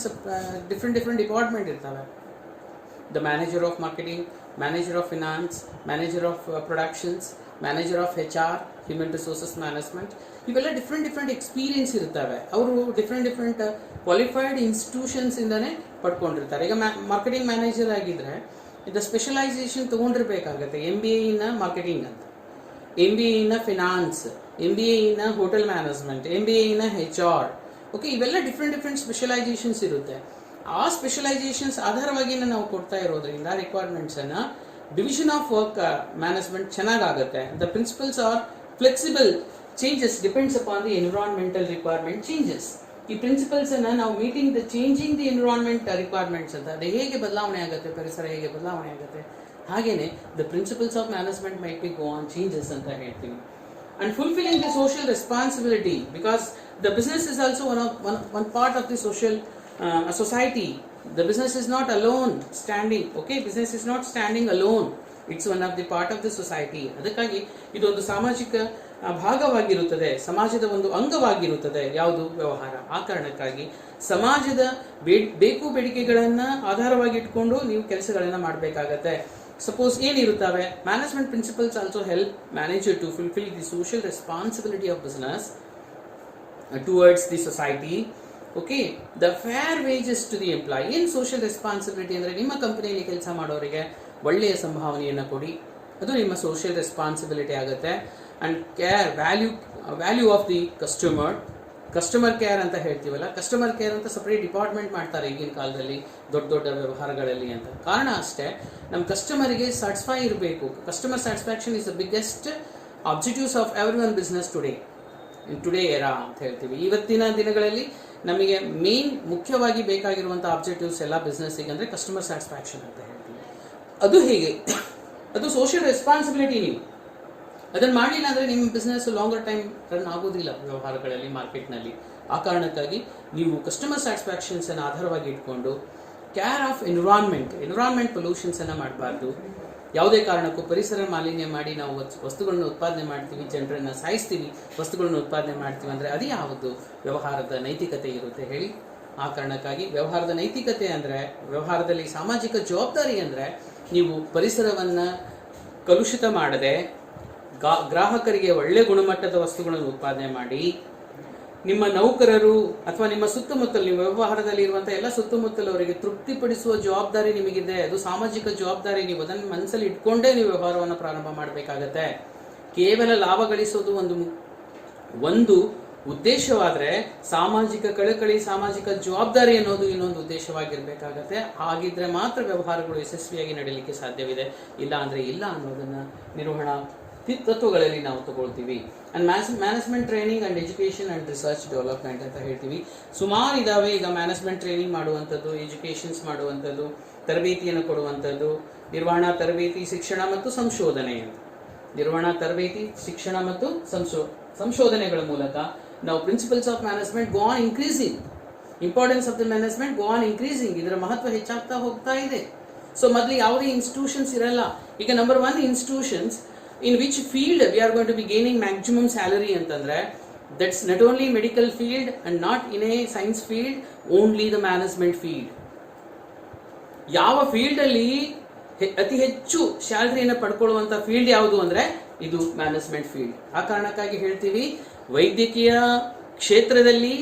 ಡಿಫ್ರೆಂಟ್ ಡಿಪಾರ್ಟ್ಮೆಂಟ್ ಇರ್ತವೆ. The manager of marketing, manager of finance, manager of productions, manager of HR, human resources management. ಇವೆಲ್ಲ ಡಿಫ್ರೆಂಟ್ ಎಕ್ಸ್ಪೀರಿಯನ್ಸ್ ಇರ್ತವೆ. ಅವರು ಡಿಫ್ರೆಂಟ್ ಕ್ವಾಲಿಫೈಡ್ ಇನ್ಸ್ಟಿಟ್ಯೂಷನ್ಸ್ ಇಂದಾನೆ ಪಡ್ಕೊಂಡಿರ್ತಾರೆ. ಈಗ ಮಾರ್ಕೆಟಿಂಗ್ ಮ್ಯಾನೇಜರ್ ಆಗಿದ್ರೆ ಇದು ಸ್ಪೆಷಲೈಸೇಷನ್ ತಗೊಂಡಿರ್ಬೇಕಾಗತ್ತೆ. MBA ಇನ್ ಮಾರ್ಕೆಟಿಂಗ್ ಅಂತ, MBA in finance, MBA in hotel management, MBA in HR. Okay, ಇವೆಲ್ಲ ಡಿಫ್ರೆಂಟ್ ಸ್ಪೆಷಲೈಸೇಷನ್ಸ್ ಇರುತ್ತೆ. ಆ ಸ್ಪೆಷಲೈಸೇಷನ್ಸ್ ಆಧಾರವಾಗಿ ನಾವು ಕೊಡ್ತಾ ಇರೋದ್ರಿಂದ ರಿಕ್ವೈರ್ಮೆಂಟ್ಸ್ ಅನ್ನ ಡಿವಿಷನ್ ಆಫ್ ವರ್ಕ್ ಮ್ಯಾನೇಜ್ಮೆಂಟ್ ಚೆನ್ನಾಗಾಗುತ್ತೆ. The principles are flexible, changes depends upon the environmental requirement changes. ಈ ಪ್ರಿನ್ಸಿಪಲ್ಸ್ ಅನ್ನ ನಾವು meeting the changing the environment requirements ಅಂತ, ಅದು ಹೇಗೆ ಬದಲಾವಣೆ ಆಗುತ್ತೆ, ಪರಿಸರ ಹೇಗೆ ಬದಲಾವಣೆ ಆಗುತ್ತೆ, ಹಾಗೇನೆ the principles of management might B go on changes ಅಂತ ಹೇಳ್ತೀವಿ. And fulfilling the social responsibility, because the business is also one part of the social society. The business is not alone standing. Okay, business is not standing alone. It's one of the part of the society. ಅದಕ್ಕಾಗಿ ಇದೊಂದು ಸಾಮಾಜಿಕ ಭಾಗವಾಗಿರುತ್ತದೆ, ಸಮಾಜದ ಒಂದು ಅಂಗವಾಗಿರುತ್ತದೆ ಯಾವುದು ವ್ಯವಹಾರ. ಆ ಕಾರಣಕ್ಕಾಗಿ ಸಮಾಜದ ಬೇಕು ಬೇಡಿಕೆಗಳನ್ನ ಆಧಾರವಾಗಿ ಇಟ್ಕೊಂಡು ನೀವು ಕೆಲಸಗಳನ್ನ ಮಾಡಬೇಕಾಗತ್ತೆ. ಸಪೋಸ್ ಏನಿರುತ್ತವೆ, management principles also help manager to fulfil the social responsibility of business towards the society. Okay, the fair wages to the employee. ಏನು ಸೋಷಿಯಲ್ ರೆಸ್ಪಾನ್ಸಿಬಿಲಿಟಿ ಅಂದರೆ ನಿಮ್ಮ ಕಂಪನಿಯಲ್ಲಿ ಕೆಲಸ ಮಾಡೋರಿಗೆ ಒಳ್ಳೆಯ ಸಂಭಾವನೆಯನ್ನು ಕೊಡಿ, ಅದು ನಿಮ್ಮ ಸೋಷಿಯಲ್ ರೆಸ್ಪಾನ್ಸಿಬಿಲಿಟಿ ಆಗುತ್ತೆ. And care, value of the customer care ಅಂತ ಹೇಳ್ತೀವಲ್ಲ, ಕಸ್ಟಮರ್ ಕೇರ್ ಅಂತ ಸಪ್ರೇಟ್ ಡಿಪಾರ್ಟ್ಮೆಂಟ್ ಮಾಡ್ತಾರೆ ಈಗಿನ ಕಾಲದಲ್ಲಿ ದೊಡ್ಡ ವ್ಯವಹಾರಗಳಲ್ಲಿ ಅಂತ. ಕಾರಣ ಅಷ್ಟೇ, ನಮ್ಮ ಕಸ್ಟಮರಿಗೆ ಸ್ಯಾಟಿಸ್ಫೈ ಇರಬೇಕು. Customer satisfaction is the biggest objectives of every one business today era ಅಂತ ಹೇಳ್ತೀವಿ. ಇವತ್ತಿನ ದಿನಗಳಲ್ಲಿ ನಮಗೆ ಮುಖ್ಯವಾಗಿ ಬೇಕಾಗಿರುವಂಥ ಆಬ್ಜೆಕ್ಟಿವ್ಸ್ ಎಲ್ಲ ಬಿಸ್ನೆಸ್ಸಿಗೆ ಅಂದರೆ ಕಸ್ಟಮರ್ ಸ್ಯಾಟಿಸ್ಫ್ಯಾಕ್ಷನ್ ಅಂತ ಹೇಳ್ತೀವಿ. ಅದು ಹೇಗೆ, ಅದು ಸೋಷಿಯಲ್ ರೆಸ್ಪಾನ್ಸಿಬಿಲಿಟಿ. ನೀವು ಅದನ್ನು ಮಾಡಲಿಲ್ಲ ಅಂದರೆ ನಿಮ್ಮ ಬಿಸ್ನೆಸ್ ಲಾಂಗರ್ ಟೈಮ್ ರನ್ ಆಗೋದಿಲ್ಲ ವ್ಯವಹಾರಗಳಲ್ಲಿ, ಮಾರ್ಕೆಟ್ನಲ್ಲಿ. ಆ ಕಾರಣಕ್ಕಾಗಿ ನೀವು ಕಸ್ಟಮರ್ ಸ್ಯಾಟಿಸ್ಫ್ಯಾಕ್ಷನ್ಸನ್ನು ಆಧಾರವಾಗಿ ಇಟ್ಕೊಂಡು ಕೇರ್ ಆಫ್ ಎನ್ವಿರಾನ್ಮೆಂಟ್ ಪೊಲ್ಯೂಷನ್ಸನ್ನು ಮಾಡಬಾರ್ದು. ಯಾವುದೇ ಕಾರಣಕ್ಕೂ ಪರಿಸರ ಮಾಲಿನ್ಯ ಮಾಡಿ ನಾವು ವಸ್ತುಗಳನ್ನು ಉತ್ಪಾದನೆ ಮಾಡ್ತೀವಿ, ಜನರನ್ನು ಸಾಯಿಸ್ತೀವಿ, ವಸ್ತುಗಳನ್ನು ಉತ್ಪಾದನೆ ಮಾಡ್ತೀವಿ ಅಂದರೆ ಅದು ಯಾವುದು ವ್ಯವಹಾರದ ನೈತಿಕತೆ ಇರುತ್ತೆ ಹೇಳಿ. ಆ ಕಾರಣಕ್ಕಾಗಿ ವ್ಯವಹಾರದ ನೈತಿಕತೆ ಅಂದರೆ, ವ್ಯವಹಾರದಲ್ಲಿ ಸಾಮಾಜಿಕ ಜವಾಬ್ದಾರಿ ಅಂದರೆ ನೀವು ಪರಿಸರವನ್ನು ಕಲುಷಿತ ಮಾಡದೆ ಗ್ರಾಹಕರಿಗೆ ಒಳ್ಳೆ ಗುಣಮಟ್ಟದ ವಸ್ತುಗಳನ್ನು ಉತ್ಪಾದನೆ ಮಾಡಿ, ನಿಮ್ಮ ನೌಕರರು ಅಥವಾ ನಿಮ್ಮ ಸುತ್ತಮುತ್ತಲು, ನಿಮ್ಮ ವ್ಯವಹಾರದಲ್ಲಿ ಇರುವಂಥ ಎಲ್ಲ ಸುತ್ತಮುತ್ತಲವರಿಗೆ ತೃಪ್ತಿಪಡಿಸುವ ಜವಾಬ್ದಾರಿ ನಿಮಗಿದೆ. ಅದು ಸಾಮಾಜಿಕ ಜವಾಬ್ದಾರಿ. ನೀವು ಅದನ್ನು ಮನಸ್ಸಲ್ಲಿ ಇಟ್ಕೊಂಡೇ ನೀವು ವ್ಯವಹಾರವನ್ನು ಪ್ರಾರಂಭ ಮಾಡಬೇಕಾಗತ್ತೆ. ಕೇವಲ ಲಾಭ ಗಳಿಸೋದು ಒಂದು ಉದ್ದೇಶವಾದ್ರೆ ಸಾಮಾಜಿಕ ಕಳಕಳಿ, ಸಾಮಾಜಿಕ ಜವಾಬ್ದಾರಿ ಅನ್ನೋದು ಇನ್ನೊಂದು ಉದ್ದೇಶವಾಗಿರ್ಬೇಕಾಗತ್ತೆ. ಹಾಗಿದ್ರೆ ಮಾತ್ರ ವ್ಯವಹಾರಗಳು ಯಶಸ್ವಿಯಾಗಿ ನಡೀಲಿಕ್ಕೆ ಸಾಧ್ಯವಿದೆ. ಇಲ್ಲ ಅಂದ್ರೆ ಇಲ್ಲ ಅನ್ನೋದನ್ನ ನಿರ್ವಹಣಾ ತತ್ವಗಳಲ್ಲಿ ನಾವು ತಗೊಳ್ತೀವಿ. And management training and education and research development ಅಂತ ಹೇಳ್ತೀವಿ. ಸುಮಾರು ಇದಾವೆ ಈಗ ಮ್ಯಾನೇಜ್ಮೆಂಟ್ ಟ್ರೈನಿಂಗ್ ಮಾಡುವಂಥದ್ದು, ಎಜುಕೇಶನ್ಸ್ ಮಾಡುವಂಥದ್ದು, ತರಬೇತಿಯನ್ನು ಕೊಡುವಂಥದ್ದು, ನಿರ್ವಹಣಾ ತರಬೇತಿ, ಶಿಕ್ಷಣ ಮತ್ತು ಸಂಶೋಧನೆ ಅಂತ. ನಿರ್ವಹಣಾ ತರಬೇತಿ, ಶಿಕ್ಷಣ ಮತ್ತು ಸಂಶೋಧನೆಗಳ ಮೂಲಕ ನಾವು principles of management go on increasing, importance of the management go on increasing, ಇದರ ಮಹತ್ವ ಹೆಚ್ಚಾಗ್ತಾ ಹೋಗ್ತಾ ಇದೆ. ಸೊ ಮೊದಲು ಯಾವುದೇ ಇನ್ಸ್ಟಿಟ್ಯೂಷನ್ಸ್ ಇರಲ್ಲ. ಈಗ number 1 institutions in which field we are going to be gaining maximum salary ಅಂತಂದ್ರೆ that's not only medical field and not in a science field, only the management field. ಯಾವ ಫೀಲ್ಡ್ ಅಲ್ಲಿ ಅತಿ ಹೆಚ್ಚು ಸ್ಯಾಲರಿಯನ್ನು ಪಡ್ಕೊಳ್ಳುವಂತ field ಯಾವುದು ಅಂದ್ರೆ ಇದು ಮ್ಯಾನೇಜ್ಮೆಂಟ್ ಫೀಲ್ಡ್. ಆ ಕಾರಣಕ್ಕಾಗಿ ಹೇಳ್ತೀವಿ ವೈದ್ಯಕೀಯ ಕ್ಷೇತ್ರದಲ್ಲಿ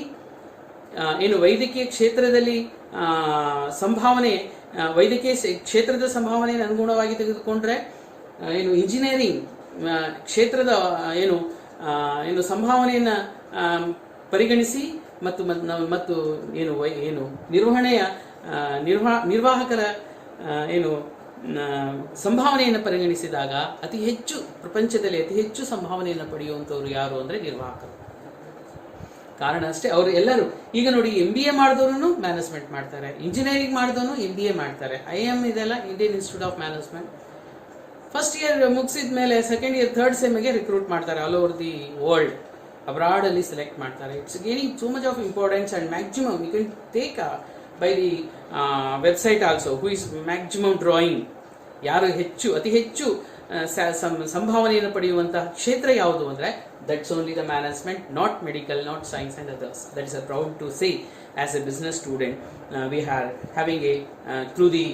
ವೈದ್ಯಕೀಯ ಕ್ಷೇತ್ರದ ಸಂಭಾವನೆಯನ್ನು ಅನುಗುಣವಾಗಿ ತೆಗೆದುಕೊಂಡ್ರೆ ಇಂಜಿನಿಯರಿಂಗ್ ಕ್ಷೇತ್ರದ ಸಂಭಾವನೆಯನ್ನು ಪರಿಗಣಿಸಿ ಮತ್ತು ನಿರ್ವಾಹಕರ ಸಂಭಾವನೆಯನ್ನು ಪರಿಗಣಿಸಿದಾಗ ಪ್ರಪಂಚದಲ್ಲಿ ಅತಿ ಹೆಚ್ಚು ಸಂಭಾವನೆಯನ್ನು ಪಡೆಯುವಂಥವ್ರು ಯಾರು ಅಂದ್ರೆ ನಿರ್ವಾಹಕರು. ಕಾರಣ ಅಷ್ಟೇ, ಅವರು ಎಲ್ಲರೂ ಈಗ ನೋಡಿ MBA ಮಾಡಿದವರು ಮ್ಯಾನೇಜ್ಮೆಂಟ್ ಮಾಡ್ತಾರೆ, ಇಂಜಿನಿಯರಿಂಗ್ ಮಾಡಿದವನು MBA ಮಾಡ್ತಾರೆ. IIM ಇದೆಲ್ಲ Indian institute of management. First year ಮುಗಿಸಿದ ಮೇಲೆ ಸೆಕೆಂಡ್ ಇಯರ್ ಥರ್ಡ್ ಸೆಮ್ಗೆ ರಿಕ್ರೂಟ್ ಮಾಡ್ತಾರೆ all over the world. Abroad ಅಲ್ಲಿ ಸೆಲೆಕ್ಟ್ ಮಾಡ್ತಾರೆ. It's gaining so much of importance and maximum you can take by the website also who is maximum drawing. ಯಾರು ಅತಿ ಹೆಚ್ಚು ಸಂಭಾವನೆಯನ್ನು ಪಡೆಯುವಂತಹ ಕ್ಷೇತ್ರ ಯಾವುದು ಅಂದ್ರೆ that's only the management, not medical, not science and others. That is a proud to say as a business student. We are having through the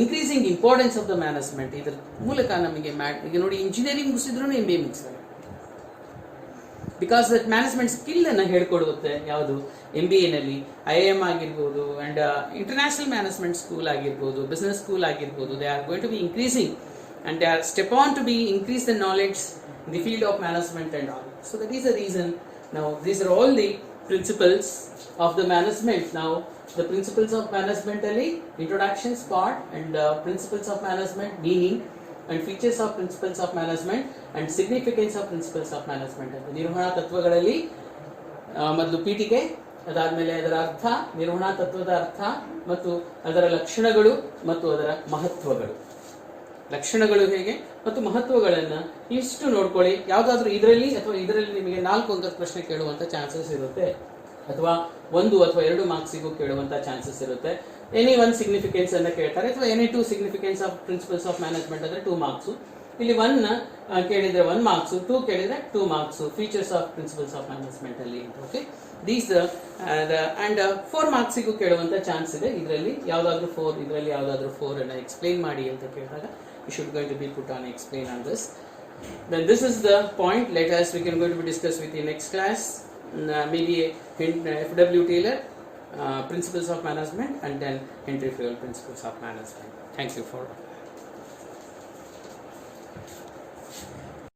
increasing importance of the management. ಇದರ ಮೂಲಕ ನಮಗೆ ಈಗ ನೋಡಿ ಇಂಜಿನಿಯರಿಂಗ್ ಮುಗಿಸಿದ್ರು MBA ಮುಗಿಸ್ತಾರೆ. Because that management skill ಅನ್ನು ಹೇಳ್ಕೊಡುತ್ತೆ. ಯಾವುದು MBA ನಲ್ಲಿ IIM ಆಗಿರ್ಬೋದು ಅಂಡ್ ಇಂಟರ್ನ್ಯಾಷನಲ್ ಮ್ಯಾನೇಜ್ಮೆಂಟ್ ಸ್ಕೂಲ್ ಆಗಿರ್ಬೋದು, ಬಿಸ್ನೆಸ್ ಸ್ಕೂಲ್ ಆಗಿರ್ಬೋದು, they are going to be increasing and they are step on to be increase the knowledge in the field of management and all. So that is the reason. Now these are all the principles of the management. Now the principles of management ali introductions part and principles of management, meaning and features of principles of management and significance of principles of management. ಅಂತ ನಿರ್ವಹಣಾ ತತ್ವಗಳಲ್ಲಿ ಮೊದಲು ಪೀಠಿಕೆ, ಅದಾದ್ಮೇಲೆ ಅದರ ಅರ್ಥ, ನಿರ್ವಹಣಾ ತತ್ವದ ಅರ್ಥ ಮತ್ತು ಅದರ ಲಕ್ಷಣಗಳು ಮತ್ತು ಅದರ ಮಹತ್ವಗಳು. ಲಕ್ಷಣಗಳು ಹೇಗೆ ಮತ್ತು ಮಹತ್ವಗಳನ್ನ ಇಷ್ಟು ನೋಡ್ಕೊಳ್ಳಿ. ಯಾವುದಾದ್ರೂ ಇದರಲ್ಲಿ ನಿಮಗೆ 4 ಅಂಕದ ಪ್ರಶ್ನೆ ಕೇಳುವಂತ ಚಾನ್ಸಸ್ ಇರುತ್ತೆ, ಅಥವಾ 1 ಅಥವಾ 2 ಮಾರ್ಕ್ಸಿಗೂ ಕೇಳುವಂತ ಚಾನ್ಸಸ್ ಇರುತ್ತೆ. ಎನಿ 1 ಸಿಗ್ನಿಫಿಕೆನ್ಸ್ ಅನ್ನ ಕೇಳ್ತಾರೆ, ಅಥವಾ any 2 significance of principles of management ಅಂದ್ರೆ 2 ಮಾರ್ಕ್ಸ್. ಇಲ್ಲಿ 1 ಕೇಳಿದ್ರೆ 1 ಮಾರ್ಕ್ಸ್, 2 ಕೇಳಿದ್ರೆ 2 marks. Features of principles of management ಅಲ್ಲಿ. ಓಕೆ, ದೀಸ್ ಅಂಡ್ 4 ಮಾರ್ಕ್ಸಿಗೂ ಕೇಳುವಂತ ಚಾನ್ಸ್ ಇದೆ. ಇದರಲ್ಲಿ ಯಾವ್ದಾದ್ರು 4 ಅನ್ನ ಎಕ್ಸ್ಪ್ಲೈನ್ ಮಾಡಿ ಅಂತ ಕೇಳಿದಾಗ you should going to be put on explain on this. Then this is the point. We can going to be discuss with the next class. Maybe FW Taylor principles of management and then Henry Fayol principles of management. Thank you for